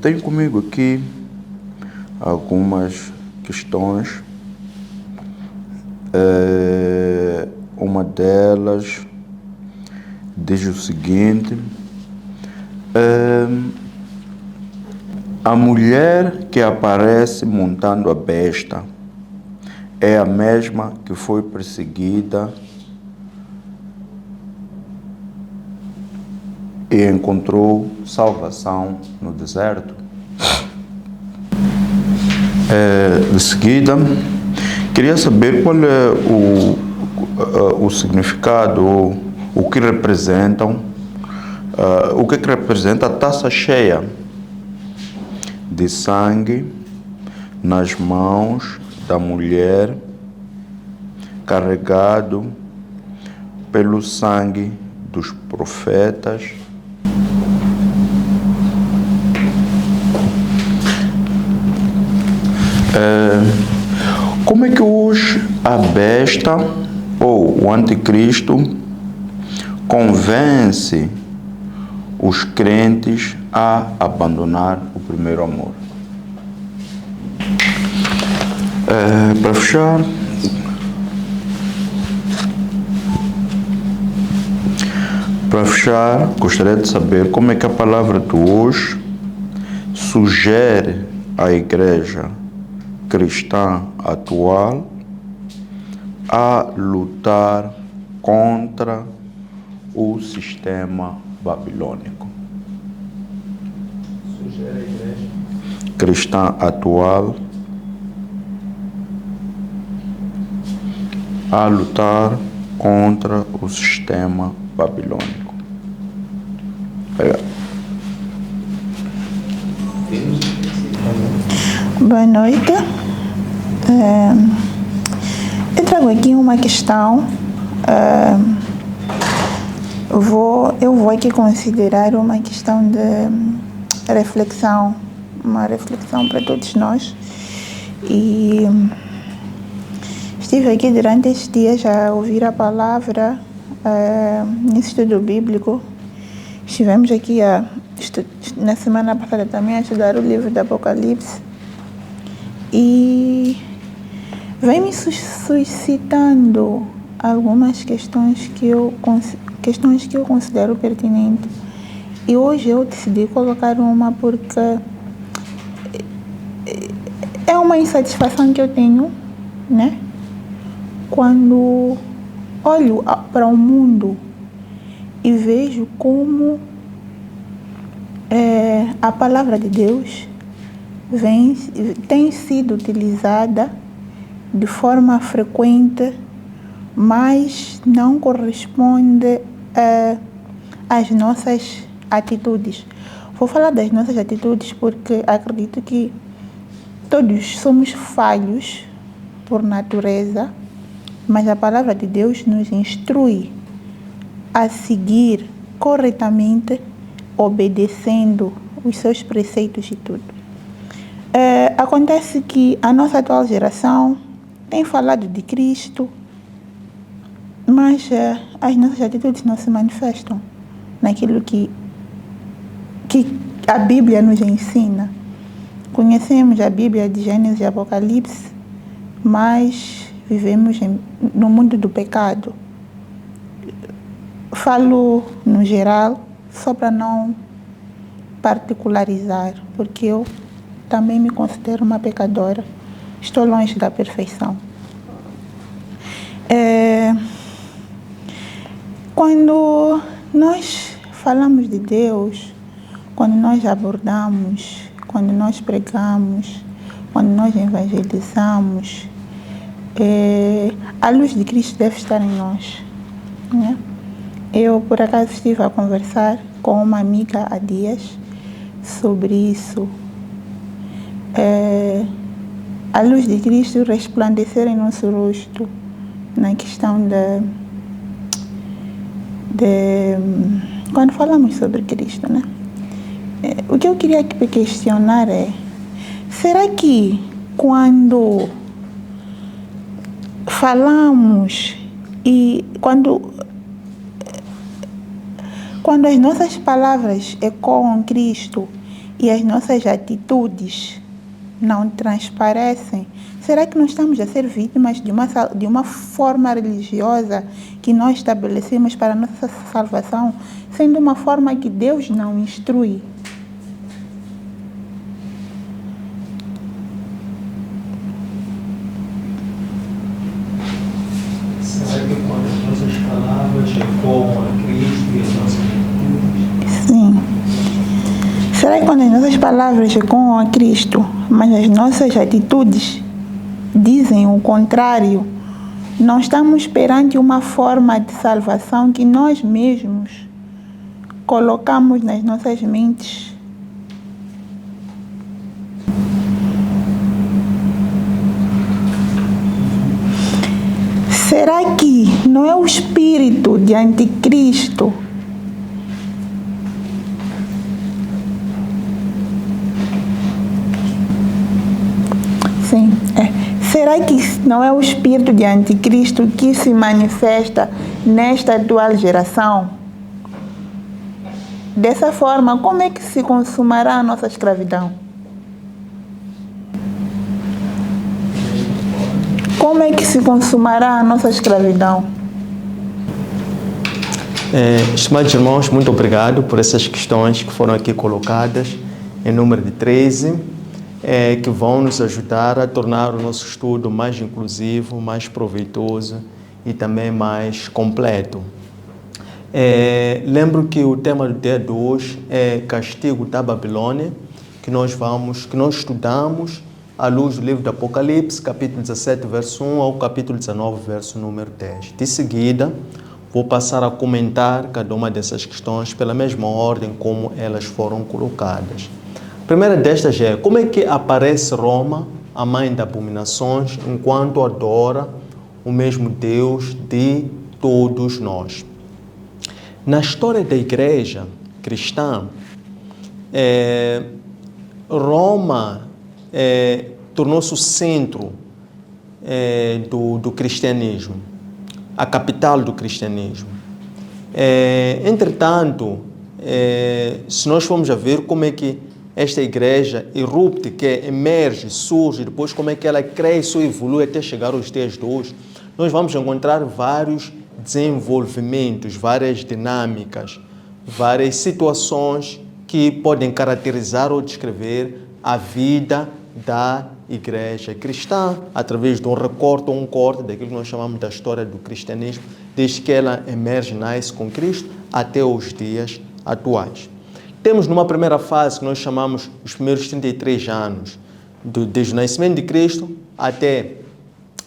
Tenho comigo aqui algumas questões. Uma delas diz o seguinte: a mulher que aparece montando a besta é a mesma que foi perseguida e encontrou salvação no deserto. De seguida, queria saber qual é o significado, o que representam, o que representa a taça cheia de sangue nas mãos da mulher, carregado pelo sangue dos profetas. Como é que hoje a besta ou o anticristo convence os crentes a abandonar o primeiro amor? Para fechar, gostaria de saber como é que a palavra de hoje sugere à igreja cristã atual a lutar contra o sistema babilônico. Sugere a igreja cristã atual a lutar contra o sistema babilônico. Boa noite. Eu trago aqui uma questão. Eu vou aqui considerar uma questão de reflexão uma reflexão para todos nós. E estive aqui durante estes dias a ouvir a palavra no estudo bíblico. Estivemos aqui na semana passada também a estudar o livro do Apocalipse. E vem me suscitando algumas questões que eu considero pertinentes. E hoje eu decidi colocar uma porque é uma insatisfação que eu tenho, né? Quando olho para o mundo e vejo como a palavra de Deus tem sido utilizada de forma frequente, mas não corresponde às nossas atitudes. Vou falar das nossas atitudes porque acredito que todos somos falhos por natureza, mas a palavra de Deus nos instrui a seguir corretamente, obedecendo os seus preceitos e tudo. Acontece que a nossa atual geração tem falado de Cristo, mas as nossas atitudes não se manifestam naquilo que a Bíblia nos ensina. Conhecemos a Bíblia de Gênesis e Apocalipse, mas vivemos no mundo do pecado. Falo no geral, só para não particularizar, porque eu também me considero uma pecadora. Estou longe da perfeição. Quando nós falamos de Deus, quando nós abordamos, quando nós pregamos, quando nós evangelizamos, a luz de Cristo deve estar em nós, né? Eu, por acaso, estive a conversar com uma amiga há dias sobre isso. A luz de Cristo resplandecer em nosso rosto na questão quando falamos sobre Cristo, né? O que eu queria questionar será que quando falamos e quando as nossas palavras ecoam Cristo e as nossas atitudes não transparecem, será que nós estamos a ser vítimas de uma forma religiosa que nós estabelecemos para a nossa salvação, sendo uma forma que Deus não instrui? Será que quando as nossas palavras ecoam a Cristo e as nossas atitudes? Sim. Será que quando as nossas palavras ecoam a Cristo, mas as nossas atitudes dizem o contrário, não estamos perante uma forma de salvação que nós mesmos colocamos nas nossas mentes? Será que não é o espírito de anticristo Será que não é o espírito de anticristo que se manifesta nesta atual geração? Dessa forma, como é que se consumará a nossa escravidão? Como é que se consumará a nossa escravidão? Estimados irmãos, muito obrigado por essas questões que foram aqui colocadas, em número de 13. Que vão nos ajudar a tornar o nosso estudo mais inclusivo, mais proveitoso e também mais completo. Lembro que o tema do dia de hoje é Castigo da Babilônia, que nós estudamos à luz do livro do Apocalipse, capítulo 17, verso 1 ao capítulo 19, verso número 10. De seguida, vou passar a comentar cada uma dessas questões pela mesma ordem como elas foram colocadas. A primeira destas é: como é que aparece Roma, a mãe de abominações, enquanto adora o mesmo Deus de todos nós? Na história da igreja cristã, Roma tornou-se o centro do cristianismo, a capital do cristianismo. Entretanto, se nós formos a ver como é que esta igreja erupta, que emerge, surge, depois como é que ela cresce ou evolui até chegar aos dias de hoje, nós vamos encontrar vários desenvolvimentos, várias dinâmicas, várias situações que podem caracterizar ou descrever a vida da igreja cristã, através de um recorte ou um corte daquilo que nós chamamos da história do cristianismo, desde que ela emerge, nasce com Cristo, até os dias atuais. Temos numa primeira fase que nós chamamos os primeiros 33 anos, desde o nascimento de Cristo até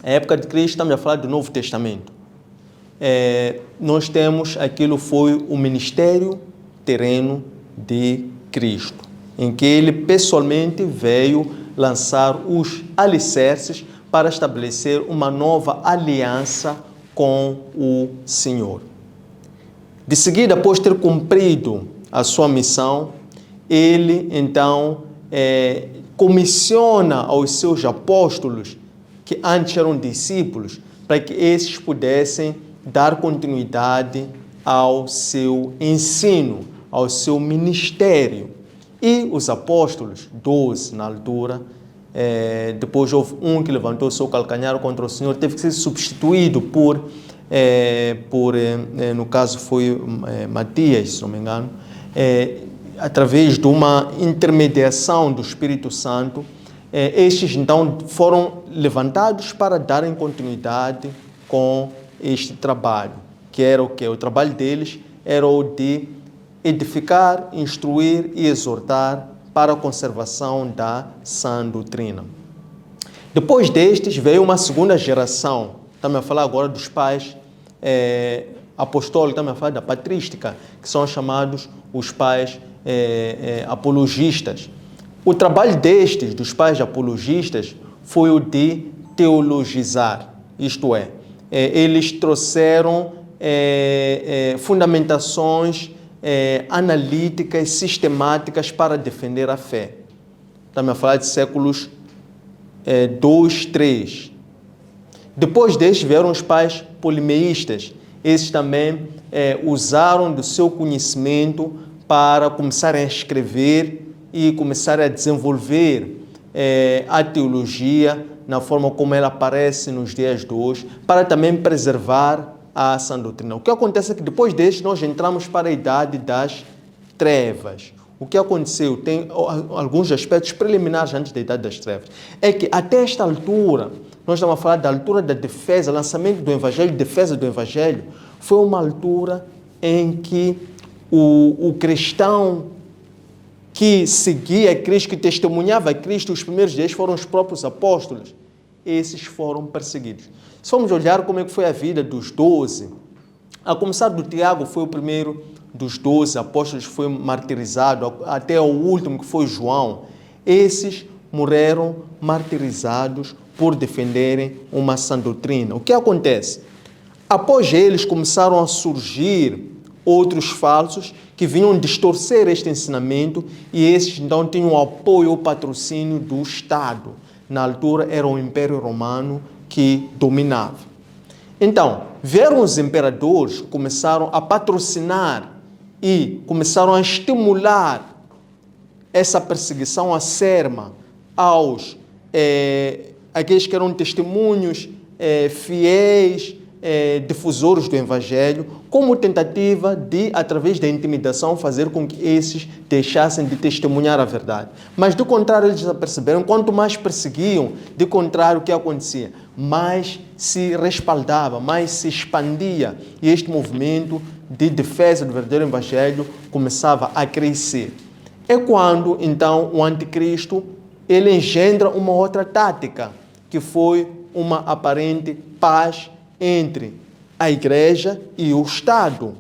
a época de Cristo, estamos a falar do Novo Testamento. Nós temos aquilo foi o ministério terreno de Cristo, em que ele pessoalmente veio lançar os alicerces para estabelecer uma nova aliança com o Senhor. De seguida, após ter cumprido a sua missão, ele então comissiona aos seus apóstolos, que antes eram discípulos, para que esses pudessem dar continuidade ao seu ensino, ao seu ministério. E os apóstolos, 12 na altura, depois houve um que levantou o seu calcanhar contra o Senhor, teve que ser substituído no caso foi Matias, se não me engano, através de uma intermediação do Espírito Santo. Estes então foram levantados para darem continuidade com este trabalho, que era o quê? O trabalho deles era o de edificar, instruir e exortar para a conservação da sã doutrina. Depois destes veio uma segunda geração, estamos a falar agora dos pais apostólicos, estamos a falar da patrística, que são chamados os pais apologistas. O trabalho destes, dos pais apologistas, foi o de teologizar, isto é, eles trouxeram fundamentações analíticas, sistemáticas para defender a fé. Estamos a falar de séculos 2, 3. Depois destes vieram os pais polimeístas. Esses também usaram do seu conhecimento para começarem a escrever e começarem a desenvolver a teologia na forma como ela aparece nos dias de hoje, para também preservar a sã doutrina. O que acontece é que depois deste nós entramos para a idade das trevas. O que aconteceu? Tem alguns aspectos preliminares antes da idade das trevas. É que até esta altura, nós estamos a falar da altura da defesa, lançamento do Evangelho, defesa do Evangelho, foi uma altura em que o cristão que seguia Cristo, que testemunhava Cristo, os primeiros dias foram os próprios apóstolos. Esses foram perseguidos. Se formos olhar como é que foi a vida dos 12, a começar do Tiago, foi o primeiro dos 12 apóstolos que foi martirizado, até o último, que foi João. Esses morreram martirizados por defenderem uma sã doutrina. O que acontece? Após eles começaram a surgir outros falsos que vinham distorcer este ensinamento, e esses então tinham o apoio ou patrocínio do Estado. Na altura era o Império Romano que dominava. Então, vieram os imperadores, começaram a patrocinar e começaram a estimular essa perseguição acerba aos aqueles que eram testemunhos fiéis, difusores do Evangelho, como tentativa de, através da intimidação, fazer com que esses deixassem de testemunhar a verdade. Mas, do contrário, eles já perceberam, quanto mais perseguiam, de contrário, o que acontecia? Mais se respaldava, mais se expandia, e este movimento de defesa do verdadeiro Evangelho começava a crescer. É quando, então, o anticristo ele engendra uma outra tática, que foi uma aparente paz entre a igreja e o Estado.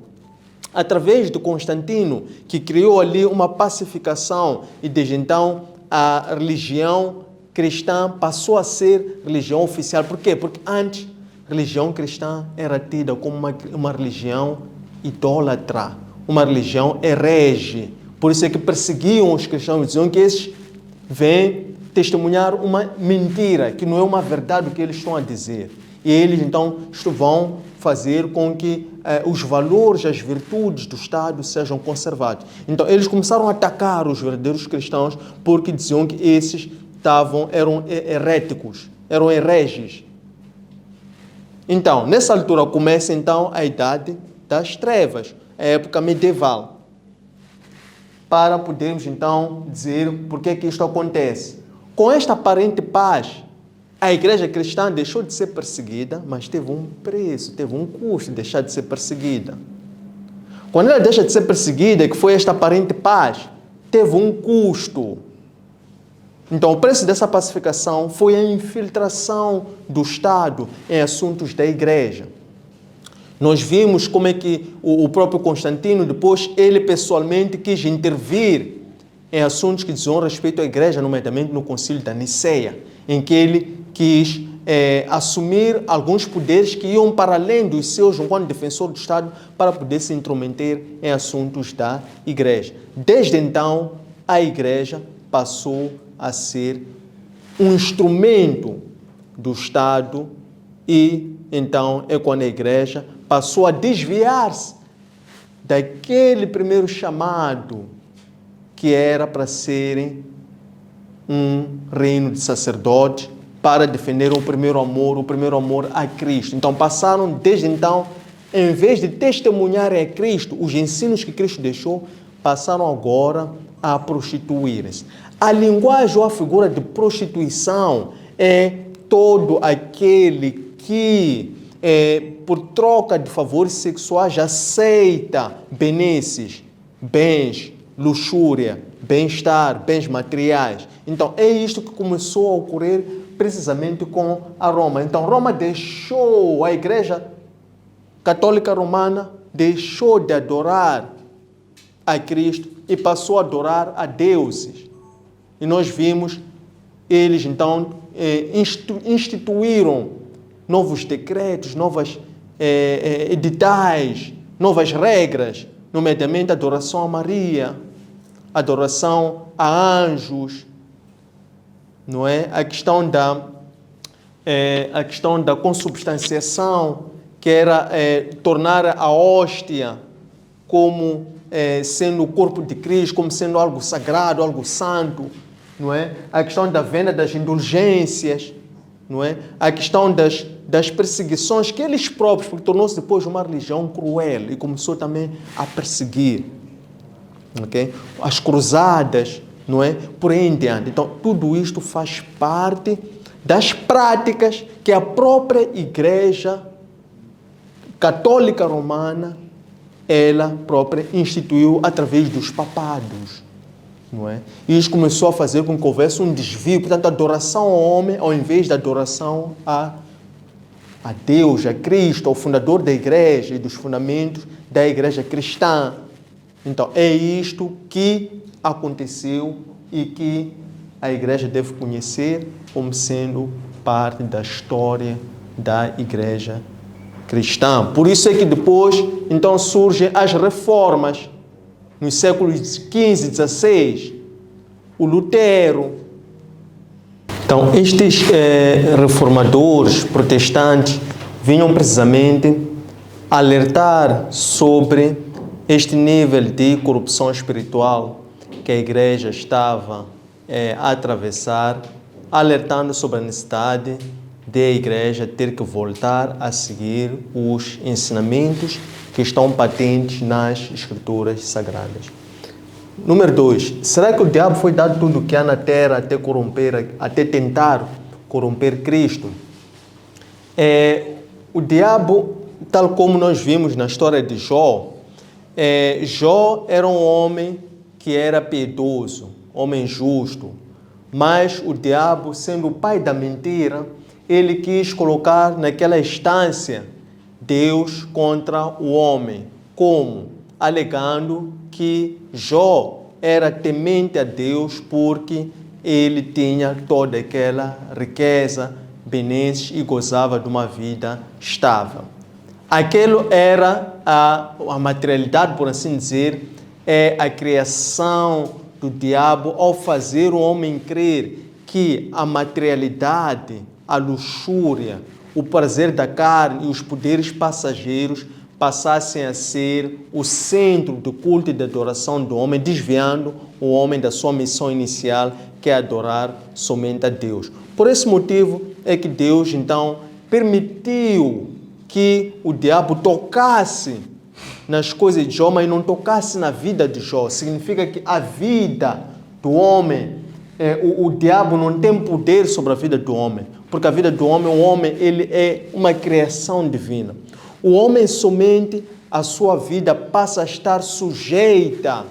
Através de Constantino, que criou ali uma pacificação, e desde então a religião cristã passou a ser religião oficial. Por quê? Porque antes a religião cristã era tida como uma religião idólatra, uma religião herege. Por isso é que perseguiam os cristãos, diziam que esses vêm testemunhar uma mentira, que não é uma verdade o que eles estão a dizer. E eles, então, vão fazer com que os valores, as virtudes do Estado sejam conservados. Então, eles começaram a atacar os verdadeiros cristãos porque diziam que esses eram heréticos, eram hereges. Então, nessa altura começa, então, a Idade das Trevas, a época medieval. Para podermos, então, dizer por que isto acontece. Com esta aparente paz, a igreja cristã deixou de ser perseguida, mas teve um preço, teve um custo de deixar de ser perseguida. Quando ela deixa de ser perseguida, que foi esta aparente paz, teve um custo. Então, o preço dessa pacificação foi a infiltração do Estado em assuntos da igreja. Nós vimos como é que o próprio Constantino, depois, ele pessoalmente quis intervir em assuntos que diziam respeito à igreja, nomeadamente no Concílio da Niceia, em que ele quis assumir alguns poderes que iam para além dos seus, enquanto defensor do Estado, para poder se intrometer em assuntos da igreja. Desde então, a igreja passou a ser um instrumento do Estado e, então, é quando a igreja passou a desviar-se daquele primeiro chamado que era para serem um reino de sacerdotes, para defender o primeiro amor a Cristo. Então passaram, desde então, em vez de testemunharem a Cristo, os ensinos que Cristo deixou, passaram agora a prostituírem-se. A linguagem ou a figura de prostituição é todo aquele que, por troca de favores sexuais, aceita benesses, bens, luxúria, bem-estar, bens materiais. Então, é isto que começou a ocorrer precisamente com a Roma. Então, Roma deixou, a Igreja Católica Romana deixou de adorar a Cristo e passou a adorar a deuses. E nós vimos, eles então instituíram novos decretos, novas editais, novas regras, nomeadamente adoração a Maria, adoração a anjos, não é? A questão da consubstanciação, que era tornar a hóstia como sendo o corpo de Cristo, como sendo algo sagrado, algo santo, não é? A questão da venda das indulgências, não é? A questão das perseguições que eles próprios, porque tornou-se depois uma religião cruel e começou também a perseguir. Okay? As cruzadas, não é? Por aí em diante. Então, tudo isto faz parte das práticas que a própria Igreja Católica Romana, ela própria instituiu através dos papados, não é? E isso começou a fazer com que houvesse um desvio, portanto, a adoração ao homem, ao invés da adoração a Deus, a Cristo, ao fundador da Igreja e dos fundamentos da Igreja cristã. Então, é isto que aconteceu e que a Igreja deve conhecer como sendo parte da história da Igreja cristã. Por isso é que depois, então, surgem as reformas. Nos séculos XV e XVI, o Lutero. Então, estes reformadores protestantes vinham precisamente alertar sobre este nível de corrupção espiritual que a igreja estava a atravessar, alertando sobre a necessidade de a igreja ter que voltar a seguir os ensinamentos que estão patentes nas escrituras sagradas. Número 2. Será que o diabo foi dado tudo o que há na terra até tentar corromper Cristo? O diabo, tal como nós vimos na história de Jó, Jó era um homem que era piedoso, homem justo, mas o diabo, sendo o pai da mentira, ele quis colocar naquela instância Deus contra o homem. Como? Alegando que Jó era temente a Deus porque ele tinha toda aquela riqueza, benesses e gozava de uma vida estável. Aquilo era a materialidade, por assim dizer, é a criação do diabo ao fazer o homem crer que a materialidade, a luxúria, o prazer da carne e os poderes passageiros passassem a ser o centro do culto e da adoração do homem, desviando o homem da sua missão inicial, que é adorar somente a Deus. Por esse motivo é que Deus, então, permitiu que o diabo tocasse nas coisas de Jó, mas não tocasse na vida de Jó. Significa que a vida do homem, o diabo não tem poder sobre a vida do homem, porque a vida do homem, o homem, ele é uma criação divina. O homem somente, a sua vida passa a estar sujeita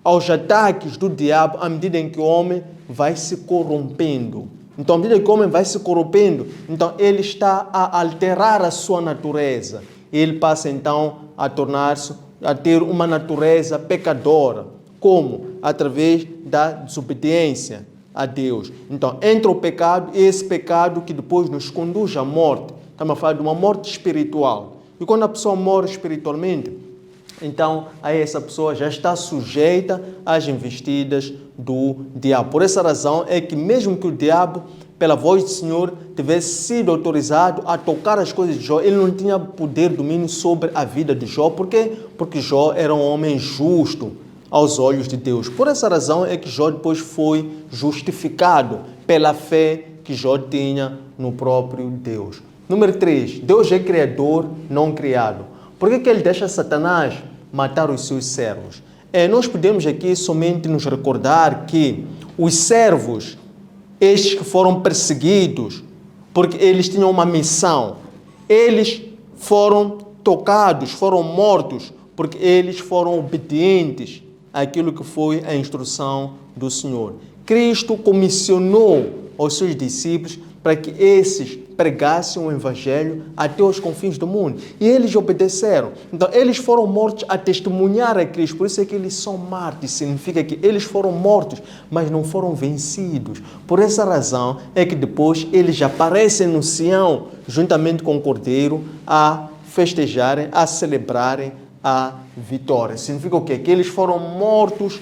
aos ataques do diabo à medida em que o homem vai se corrompendo. Então, à medida que o homem vai se corrompendo, então ele está a alterar a sua natureza. Ele passa então a tornar-se, a ter uma natureza pecadora. Como? Através da desobediência a Deus. Então, entra o pecado, e esse pecado que depois nos conduz à morte. Estamos a falar de uma morte espiritual. E quando a pessoa morre espiritualmente, então aí essa pessoa já está sujeita às investidas do diabo. Por essa razão é que mesmo que o diabo, pela voz do Senhor, tivesse sido autorizado a tocar as coisas de Jó, ele não tinha poder, domínio sobre a vida de Jó. Por quê? Porque Jó era um homem justo aos olhos de Deus. Por essa razão é que Jó depois foi justificado pela fé que Jó tinha no próprio Deus. Número 3, Deus é criador, não criado. Por que ele deixa Satanás matar os seus servos? Nós podemos aqui somente nos recordar que os servos, estes que foram perseguidos, porque eles tinham uma missão, eles foram tocados, foram mortos, porque eles foram obedientes àquilo que foi a instrução do Senhor. Cristo comissionou aos seus discípulos para que esses pregassem o Evangelho até os confins do mundo. E eles obedeceram. Então, eles foram mortos a testemunhar a Cristo. Por isso é que eles são mártires. Significa que eles foram mortos, mas não foram vencidos. Por essa razão é que depois eles aparecem no Sião, juntamente com o Cordeiro, a festejarem, a celebrarem a vitória. Significa o quê? Que eles foram mortos,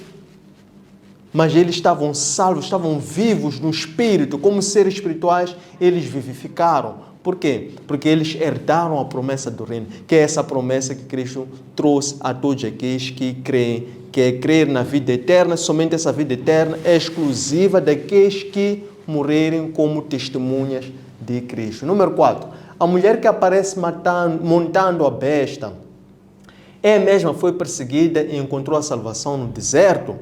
mas eles estavam salvos, estavam vivos no Espírito, como seres espirituais, eles vivificaram. Por quê? Porque eles herdaram a promessa do reino, que é essa promessa que Cristo trouxe a todos aqueles que creem, que é crer na vida eterna. Somente essa vida eterna é exclusiva daqueles que morrerem como testemunhas de Cristo. Número 4, a mulher que aparece montando a besta, mesma foi perseguida e encontrou a salvação no deserto?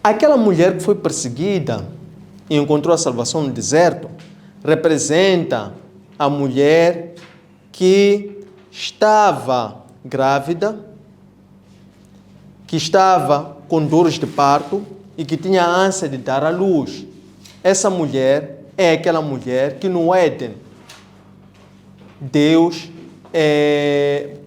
Aquela mulher que foi perseguida e encontrou a salvação no deserto representa a mulher que estava grávida, que estava com dores de parto e que tinha a ânsia de dar à luz. Essa mulher é aquela mulher que no Éden, Deus,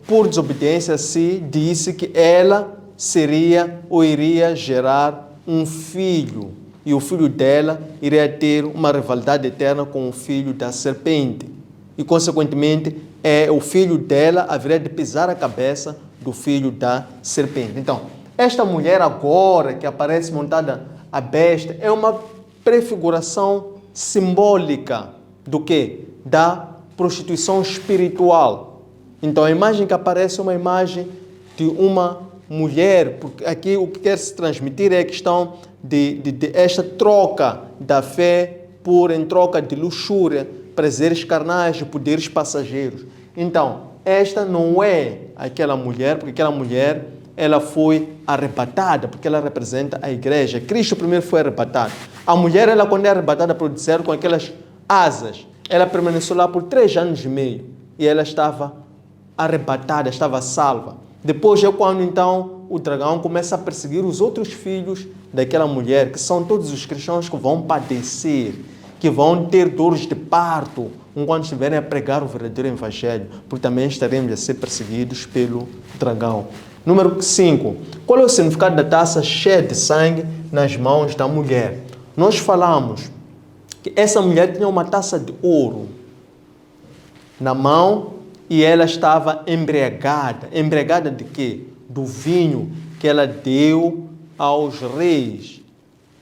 por desobediência a si, disse que ela seria ou iria gerar um filho, e o filho dela iria ter uma rivalidade eterna com o filho da serpente. E, consequentemente, o filho dela haveria de pisar a cabeça do filho da serpente. Então, esta mulher agora que aparece montada a besta é uma prefiguração simbólica do quê? Da prostituição espiritual. Então, a imagem que aparece é uma imagem de uma mulher, porque aqui o que quer se transmitir é a questão de esta troca da fé em troca de luxúria, prazeres carnais e poderes passageiros. Então, esta não é aquela mulher, porque aquela mulher ela foi arrebatada, porque ela representa a igreja. Cristo primeiro foi arrebatado. A mulher, ela quando é arrebatada para o deserto com aquelas asas, ela permaneceu lá por 3 anos e meio e ela estava arrebatada, estava salva. Depois é quando então o dragão começa a perseguir os outros filhos daquela mulher, que são todos os cristãos que vão padecer, que vão ter dores de parto, enquanto estiverem a pregar o verdadeiro evangelho, porque também estaremos a ser perseguidos pelo dragão. Número 5. Qual é o significado da taça cheia de sangue nas mãos da mulher? Nós falamos que essa mulher tinha uma taça de ouro na mão e ela estava embriagada. Embriagada de quê? Do vinho que ela deu aos reis,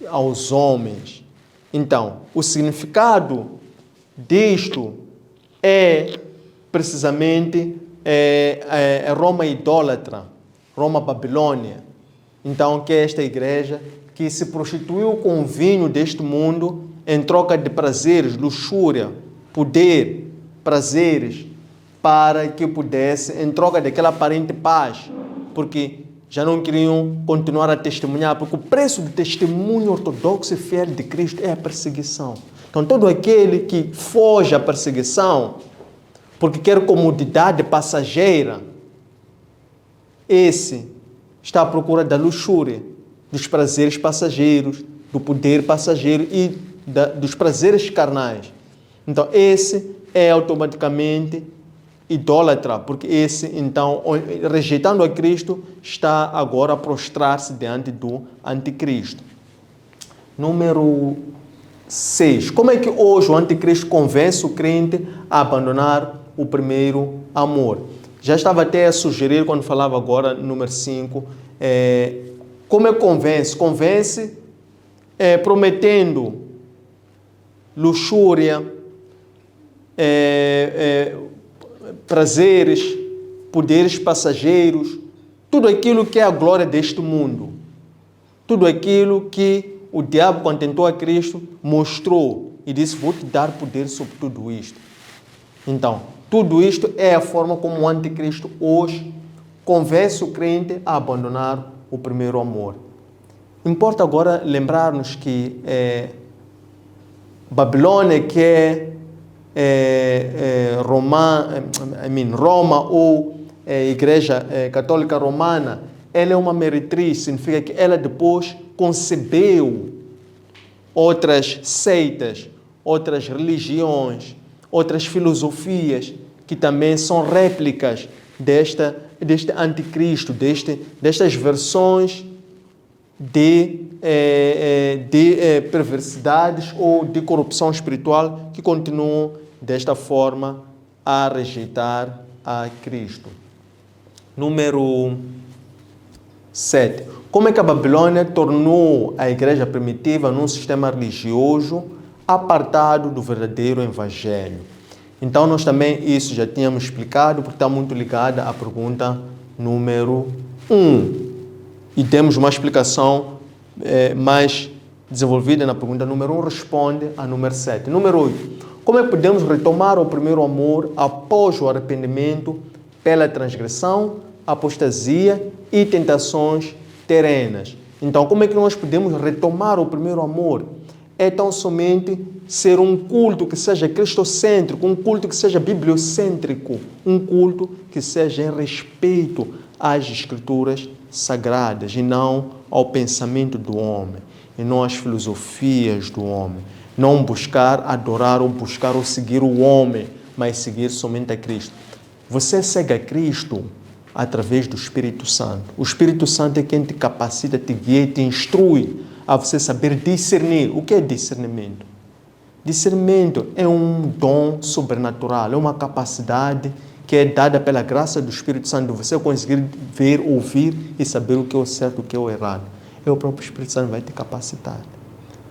aos homens. Então, o significado disto é precisamente Roma idólatra, Roma Babilônia. Então, que é esta igreja que se prostituiu com o vinho deste mundo em troca de prazeres, luxúria, poder, prazeres, para que pudesse, em troca daquela aparente paz, porque já não queriam continuar a testemunhar, porque o preço do testemunho ortodoxo e fiel de Cristo é a perseguição. Então, todo aquele que foge à perseguição, porque quer comodidade passageira, esse está à procura da luxúria, dos prazeres passageiros, do poder passageiro e dos prazeres carnais. Então, esse é automaticamente idólatra, porque esse, então, rejeitando a Cristo, está agora a prostrar-se diante do anticristo. Número 6. Como é que hoje o anticristo convence o crente a abandonar o primeiro amor? Já estava até a sugerir, quando falava agora, número 5, como é que convence? Convence prometendo luxúria, prazeres, poderes passageiros, tudo aquilo que é a glória deste mundo, tudo aquilo que o diabo, quando tentou a Cristo, mostrou e disse: vou te dar poder sobre tudo isto. Então, tudo isto é a forma como o anticristo hoje convence o crente a abandonar o primeiro amor. Importa agora lembrar-nos que Babilônia, que Roma ou Igreja Católica Romana, ela é uma meretriz, significa que ela depois concebeu outras seitas, outras religiões, outras filosofias que também são réplicas deste anticristo, destas versões de perversidades ou de corrupção espiritual que continuam desta forma a rejeitar a Cristo. Número 7. Como é que a Babilônia tornou a igreja primitiva num sistema religioso apartado do verdadeiro evangelho? Então, nós também isso já tínhamos explicado, porque está muito ligada à pergunta número 1. E temos uma explicação mais desenvolvida na pergunta número 1, responde a número 7. Número 8. Como é que podemos retomar o primeiro amor após o arrependimento pela transgressão, apostasia e tentações terrenas? Então, como é que nós podemos retomar o primeiro amor? É tão somente ser um culto que seja cristocêntrico, um culto que seja bibliocêntrico, um culto que seja em respeito às escrituras sagradas e não ao pensamento do homem, e não às filosofias do homem. Não buscar adorar ou buscar ou seguir o homem, mas seguir somente a Cristo. Você segue a Cristo através do Espírito Santo. O Espírito Santo é quem te capacita, te guia e te instrui a você saber discernir. O que é discernimento? Discernimento é um dom sobrenatural, é uma capacidade que é dada pela graça do Espírito Santo, de você conseguir ver, ouvir e saber o que é o certo e o que é o errado. É o próprio Espírito Santo que vai te capacitar.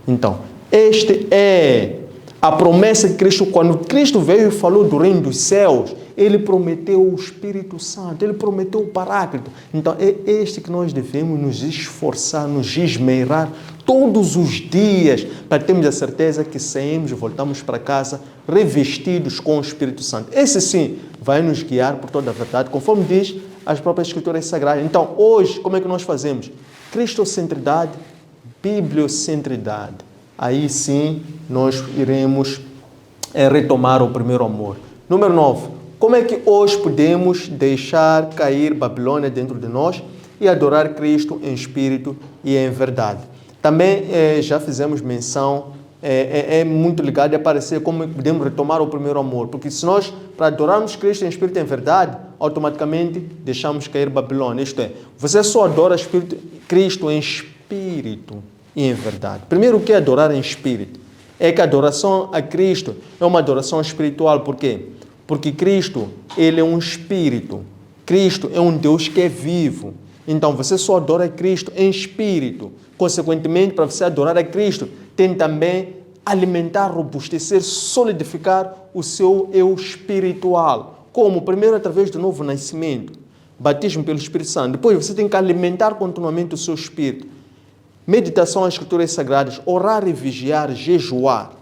Então, este é a promessa de Cristo. Quando Cristo veio e falou do reino dos céus, Ele prometeu o Espírito Santo, Ele prometeu o Paráclito. Então, é este que nós devemos nos esforçar, nos esmerar todos os dias, para termos a certeza que saímos e voltamos para casa revestidos com o Espírito Santo. Esse sim vai nos guiar por toda a verdade, conforme diz as próprias Escrituras Sagradas. Então, hoje, como é que nós fazemos? Cristocentridade, bibliocentridade. Aí sim nós iremos retomar o primeiro amor. Número 9. Como é que hoje podemos deixar cair Babilônia dentro de nós e adorar Cristo em espírito e em verdade? Também já fizemos menção, é muito ligado a aparecer como podemos retomar o primeiro amor. Porque se nós, para adorarmos Cristo em espírito e em verdade, automaticamente deixamos cair Babilônia. Isto é, você só adora Cristo em espírito e em verdade. Primeiro, o que é adorar em espírito? É que a adoração a Cristo é uma adoração espiritual. Por quê? Porque Cristo, Ele é um espírito. Cristo é um Deus que é vivo. Então, você só adora a Cristo em espírito. Consequentemente, para você adorar a Cristo, tem também alimentar, robustecer, solidificar o seu eu espiritual. Como? Primeiro, através do novo nascimento, batismo pelo Espírito Santo. Depois, você tem que alimentar continuamente o seu espírito. Meditação às Escrituras Sagradas, orar e vigiar, jejuar.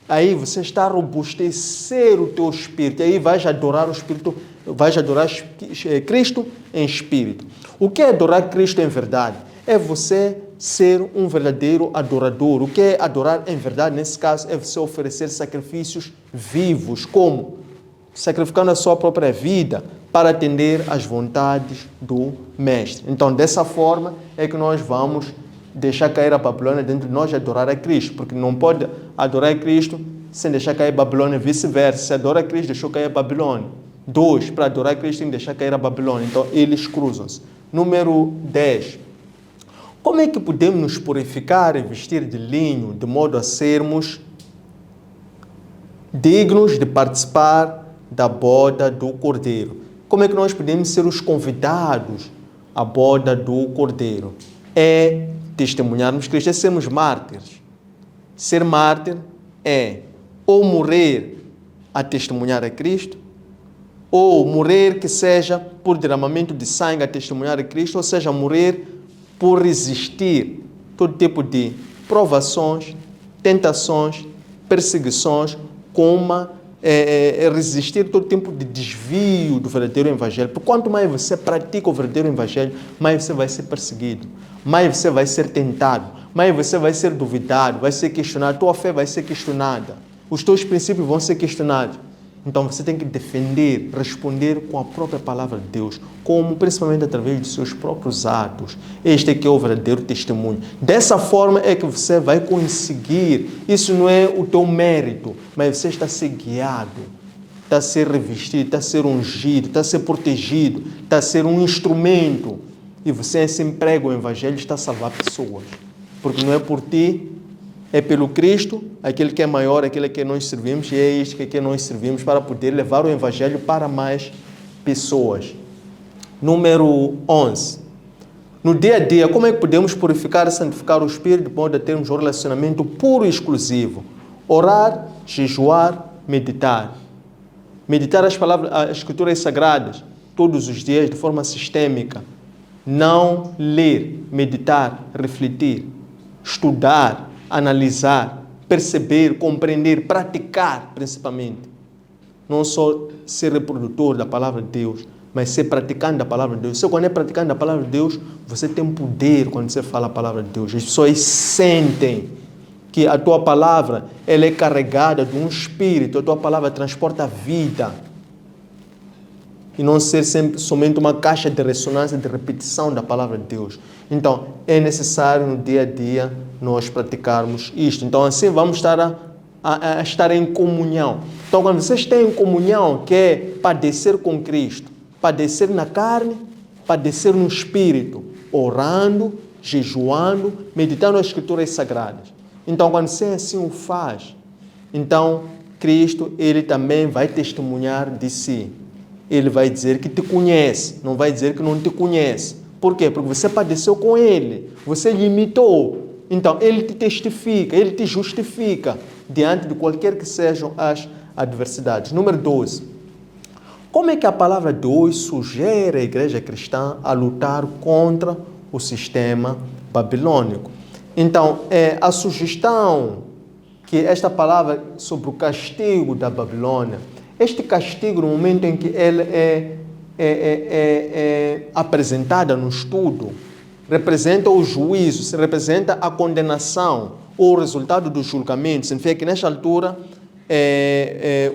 Aí você está a robustecer o teu espírito. Aí vais adorar o Espírito, vais adorar Cristo em espírito. O que é adorar Cristo em verdade? É você ser um verdadeiro adorador. O que é adorar em verdade, nesse caso, é você oferecer sacrifícios vivos, como sacrificando a sua própria vida para atender às vontades do Mestre. Então, dessa forma é que nós vamos deixar cair a Babilônia dentro de nós e adorar a Cristo, porque não pode adorar a Cristo sem deixar cair a Babilônia, vice-versa. Se adora a Cristo, deixou cair a Babilônia. 2, para adorar a Cristo tem que deixar cair a Babilônia. Então, eles cruzam-se. Número 10. Como é que podemos nos purificar e vestir de linho, de modo a sermos dignos de participar da boda do Cordeiro? Como é que nós podemos ser os convidados à boda do Cordeiro? É testemunharmos Cristo, é sermos mártires. Ser mártir é ou morrer a testemunhar a Cristo, ou morrer que seja por derramamento de sangue a testemunhar a Cristo, ou seja, morrer por resistir todo tipo de provações, tentações, perseguições, como resistir todo tipo de desvio do verdadeiro evangelho. Porque quanto mais você pratica o verdadeiro evangelho, mais você vai ser perseguido, mais você vai ser tentado, mais você vai ser duvidado, vai ser questionado, tua fé vai ser questionada, os teus princípios vão ser questionados. Então você tem que defender, responder com a própria palavra de Deus, como principalmente através de seus próprios atos. Este aqui é o verdadeiro testemunho. Dessa forma é que você vai conseguir. Isso não é o teu mérito, mas você está a ser guiado, está a ser revestido, está a ser ungido, está a ser protegido, está a ser um instrumento. E você assim prega o evangelho, está a salvar pessoas. Porque não é por ti, é pelo Cristo, aquele que é maior, aquele que nós servimos, e é este que nós servimos para poder levar o Evangelho para mais pessoas. Número 11. No dia a dia, como é que podemos purificar e santificar o Espírito de modo a termos um relacionamento puro e exclusivo? Orar, jejuar, meditar. Meditar as palavras, as Escrituras Sagradas, todos os dias, de forma sistêmica. Não ler, meditar, refletir, estudar, analisar, perceber, compreender, praticar, principalmente. Não só ser reprodutor da palavra de Deus, mas ser praticante da palavra de Deus. Você, quando é praticante da palavra de Deus, você tem poder quando você fala a palavra de Deus. As pessoas sentem que a tua palavra ela é carregada de um espírito, a tua palavra transporta a vida. E não ser sempre somente uma caixa de ressonância, de repetição da palavra de Deus. Então, é necessário no dia a dia nós praticarmos isto. Então, assim vamos estar a estar em comunhão. Então, quando você está em comunhão, que é padecer com Cristo, padecer na carne, padecer no espírito, orando, jejuando, meditando as Escrituras Sagradas. Então, quando você assim o faz, então, Cristo, Ele também vai testemunhar de si. Ele vai dizer que te conhece, não vai dizer que não te conhece. Por quê? Porque você padeceu com Ele, você lhe imitou. Então, Ele te testifica, Ele te justifica diante de qualquer que sejam as adversidades. Número 12. Como é que a palavra de hoje sugere a igreja cristã a lutar contra o sistema babilônico? Então, a sugestão que esta palavra sobre o castigo da Babilônia, este castigo, no momento em que ela é apresentada no estudo, representa o juízo, representa a condenação ou o resultado do julgamento. Significa que nesta altura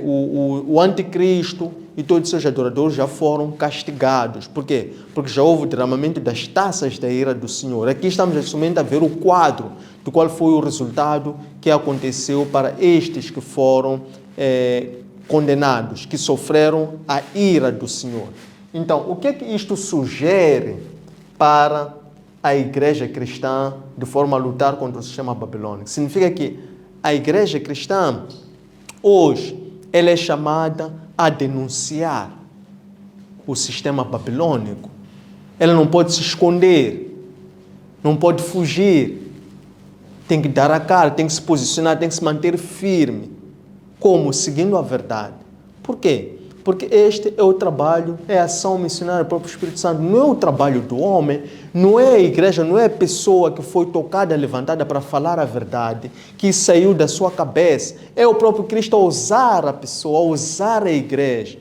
o anticristo e todos os seus adoradores já foram castigados. Por quê? Porque já houve o derramamento das taças da ira do Senhor. Aqui estamos somente a ver o quadro do qual foi o resultado que aconteceu para estes que foram condenados, que sofreram a ira do Senhor. Então, o que é que isto sugere para a igreja cristã de forma a lutar contra o sistema babilônico? Significa que a igreja cristã, hoje, ela é chamada a denunciar o sistema babilônico. Ela não pode se esconder, não pode fugir. Tem que dar a cara, tem que se posicionar, tem que se manter firme. Como? Seguindo a verdade. Por quê? Porque este é o trabalho, é a ação missionária do próprio Espírito Santo. Não é o trabalho do homem, não é a igreja, não é a pessoa que foi tocada, levantada para falar a verdade, que saiu da sua cabeça. É o próprio Cristo a usar a pessoa, a usar a igreja.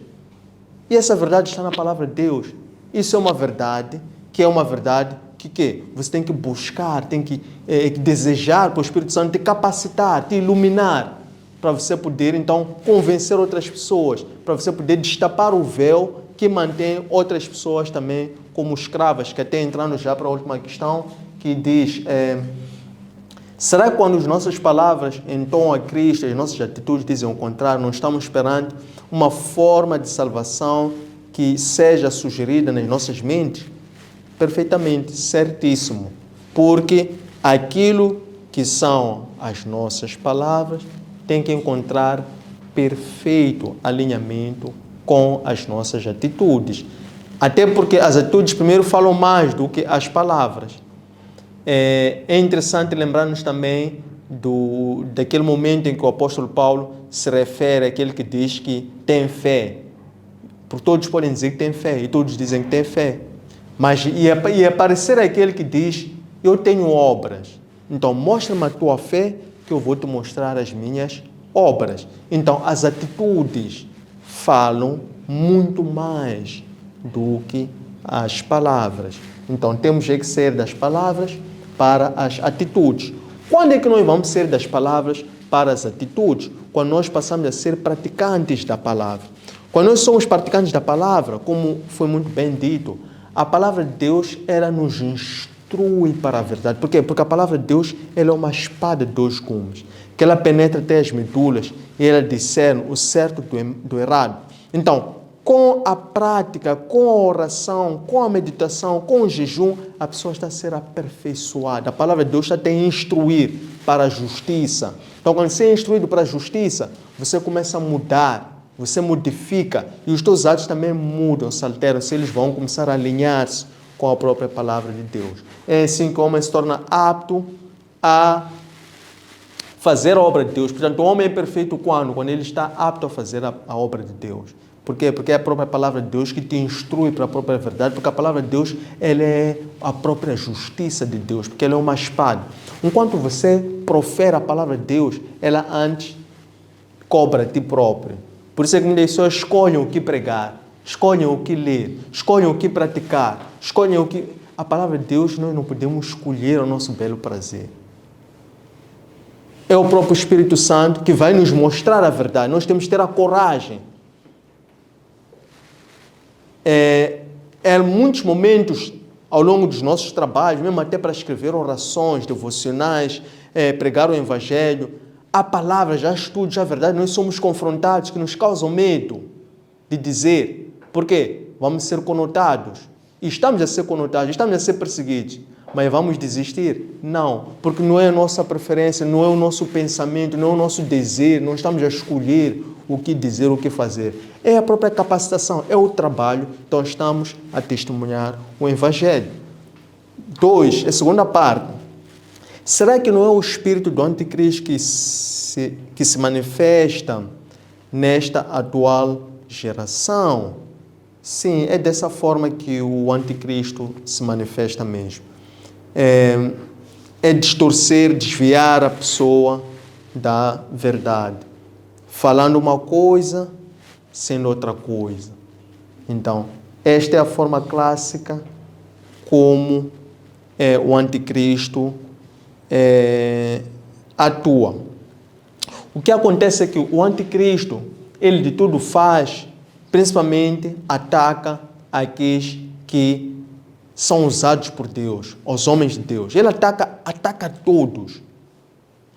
E essa verdade está na palavra de Deus. Isso é uma verdade, que você tem que buscar, tem que desejar para o Espírito Santo te capacitar, te iluminar, para você poder, então, convencer outras pessoas, para você poder destapar o véu que mantém outras pessoas também como escravas, que até entrando já para a última questão, que diz, será que quando as nossas palavras entoam a Cristo, as nossas atitudes dizem o contrário, não estamos perante uma forma de salvação que seja sugerida nas nossas mentes? Perfeitamente, certíssimo, porque aquilo que são as nossas palavras tem que encontrar perfeito alinhamento com as nossas atitudes. Até porque as atitudes primeiro falam mais do que as palavras. É interessante lembrar-nos também daquele momento em que o apóstolo Paulo se refere àquele que diz que tem fé. Porque todos podem dizer que tem fé e todos dizem que tem fé. Mas e aparecer aquele que diz, eu tenho obras. Então mostra-me a tua fé que eu vou te mostrar as minhas obras. Então, as atitudes falam muito mais do que as palavras. Então, temos que ser das palavras para as atitudes. Quando é que nós vamos ser das palavras para as atitudes? Quando nós passamos a ser praticantes da palavra. Quando nós somos praticantes da palavra, como foi muito bem dito, a palavra de Deus, ela nos instrui para a verdade. Por quê? Porque a palavra de Deus, ela é uma espada de dois gumes, que ela penetra até as medulas e ela discerne o certo do errado. Então, com a prática, com a oração, com a meditação, com o jejum, a pessoa está a ser aperfeiçoada. A palavra de Deus está a instruir para a justiça. Então, quando você é instruído para a justiça, você começa a mudar, você modifica e os teus atos também mudam, se alteram, se eles vão começar a alinhar-se com a própria palavra de Deus. É assim que o homem se torna apto a fazer a obra de Deus. Portanto, o homem é perfeito quando ele está apto a fazer a obra de Deus. Por quê? Porque é a própria palavra de Deus que te instrui para a própria verdade, porque a palavra de Deus, ela é a própria justiça de Deus, porque ela é uma espada. Enquanto você profere a palavra de Deus, ela antes cobra a ti próprio. Por isso é que muitas pessoas escolhem o que pregar, escolhem o que ler, escolhem o que praticar, escolhem o que... A palavra de Deus nós não podemos escolher ao nosso belo prazer. É o próprio Espírito Santo que vai nos mostrar a verdade. Nós temos que ter a coragem. Em muitos momentos, ao longo dos nossos trabalhos, mesmo até para escrever orações, devocionais, pregar o Evangelho, a palavra, já estudos, já a verdade, nós somos confrontados, que nos causam medo de dizer. Por quê? Vamos ser conotados. E estamos a ser conotados, estamos a ser perseguidos. Mas vamos desistir? Não, porque não é a nossa preferência, não é o nosso pensamento, não é o nosso desejo, não estamos a escolher o que dizer, o que fazer. É a própria capacitação, é o trabalho, então estamos a testemunhar o Evangelho. 2, a segunda parte. Será que não é o espírito do anticristo que se manifesta nesta atual geração? Sim, é dessa forma que o anticristo se manifesta mesmo. É distorcer, desviar a pessoa da verdade, falando uma coisa, sendo outra coisa. Então, esta é a forma clássica como o anticristo atua. O que acontece é que o anticristo, ele de tudo faz, principalmente ataca aqueles que são usados por Deus, os homens de Deus. Ele ataca todos.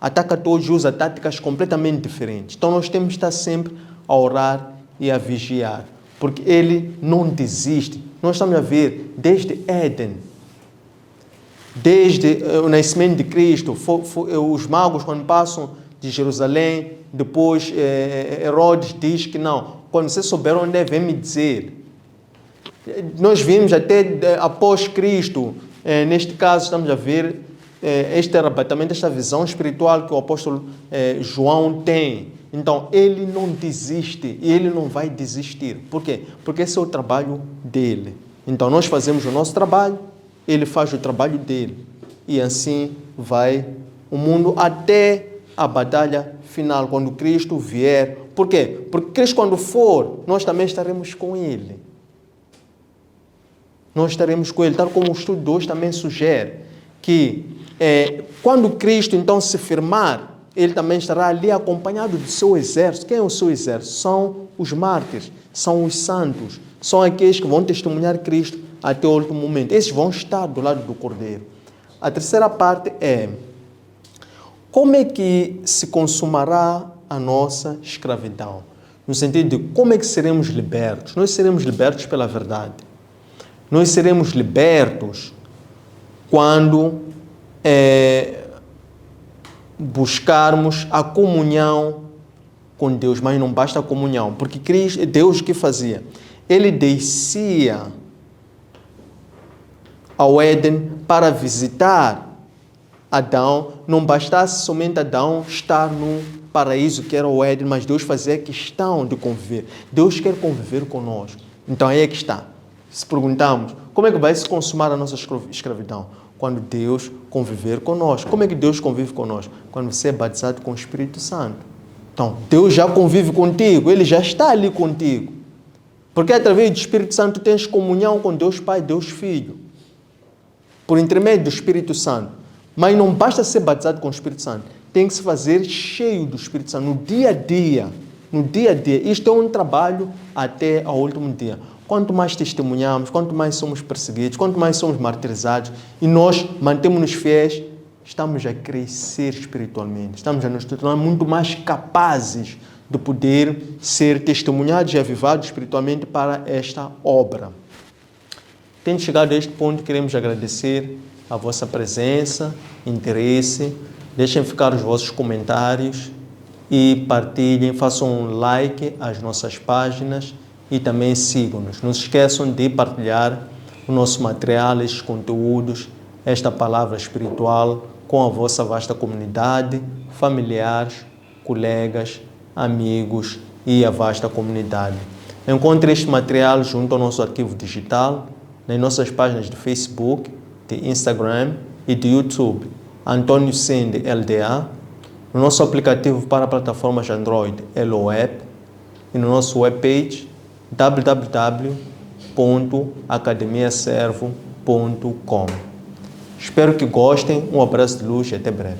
Ataca todos e usa táticas completamente diferentes. Então nós temos que estar sempre a orar e a vigiar, porque ele não desiste. Nós estamos a ver desde Éden, desde o nascimento de Cristo, os magos quando passam de Jerusalém, depois Herodes diz que não, quando você souber onde é, vem me dizer. Nós vimos até após Cristo, neste caso estamos a ver este arrebatamento, esta visão espiritual que o apóstolo João tem. Então, ele não desiste e ele não vai desistir. Por quê? Porque esse é o trabalho dele. Então, nós fazemos o nosso trabalho, ele faz o trabalho dele. E assim vai o mundo até a batalha final, quando Cristo vier. Por quê? Porque Cristo, quando for, nós também estaremos com ele. Nós estaremos com ele, tal como o estudo de hoje também sugere, que quando Cristo então se firmar, ele também estará ali acompanhado do seu exército. Quem é o seu exército? São os mártires, são os santos, são aqueles que vão testemunhar Cristo até o último momento. Esses vão estar do lado do Cordeiro. A terceira parte é: como é que se consumará a nossa escravidão? No sentido de como é que seremos libertos? Nós seremos libertos pela verdade. Nós seremos libertos quando buscarmos a comunhão com Deus. Mas não basta a comunhão, porque Deus o que fazia? Ele descia ao Éden para visitar Adão. Não bastasse somente Adão estar no paraíso que era o Éden, mas Deus fazia questão de conviver. Deus quer conviver conosco. Então aí é que está. Se perguntamos, como é que vai se consumar a nossa escravidão? Quando Deus conviver conosco. Como é que Deus convive conosco? Quando você é batizado com o Espírito Santo. Então, Deus já convive contigo, Ele já está ali contigo. Porque através do Espírito Santo tens comunhão com Deus Pai e Deus Filho. Por intermédio do Espírito Santo. Mas não basta ser batizado com o Espírito Santo. Tem que se fazer cheio do Espírito Santo no dia a dia. No dia a dia. Isto é um trabalho até ao último dia. Quanto mais testemunhamos, quanto mais somos perseguidos, quanto mais somos martirizados e nós mantemos-nos fiéis, estamos a crescer espiritualmente. Estamos a nos tornar muito mais capazes de poder ser testemunhados e avivados espiritualmente para esta obra. Tendo chegado a este ponto, queremos agradecer a vossa presença, interesse. Deixem ficar os vossos comentários e partilhem, façam um like às nossas páginas e também sigam-nos. Não se esqueçam de partilhar o nosso material, estes conteúdos, esta palavra espiritual com a vossa vasta comunidade, familiares, colegas, amigos e a vasta comunidade. Encontre este material junto ao nosso arquivo digital, nas nossas páginas de Facebook, de Instagram e de YouTube, Antônio Sende LDA, no nosso aplicativo para plataformas Android, LOApp, e no nosso webpage www.academiaservo.com. Espero que gostem, um abraço de luz e até breve.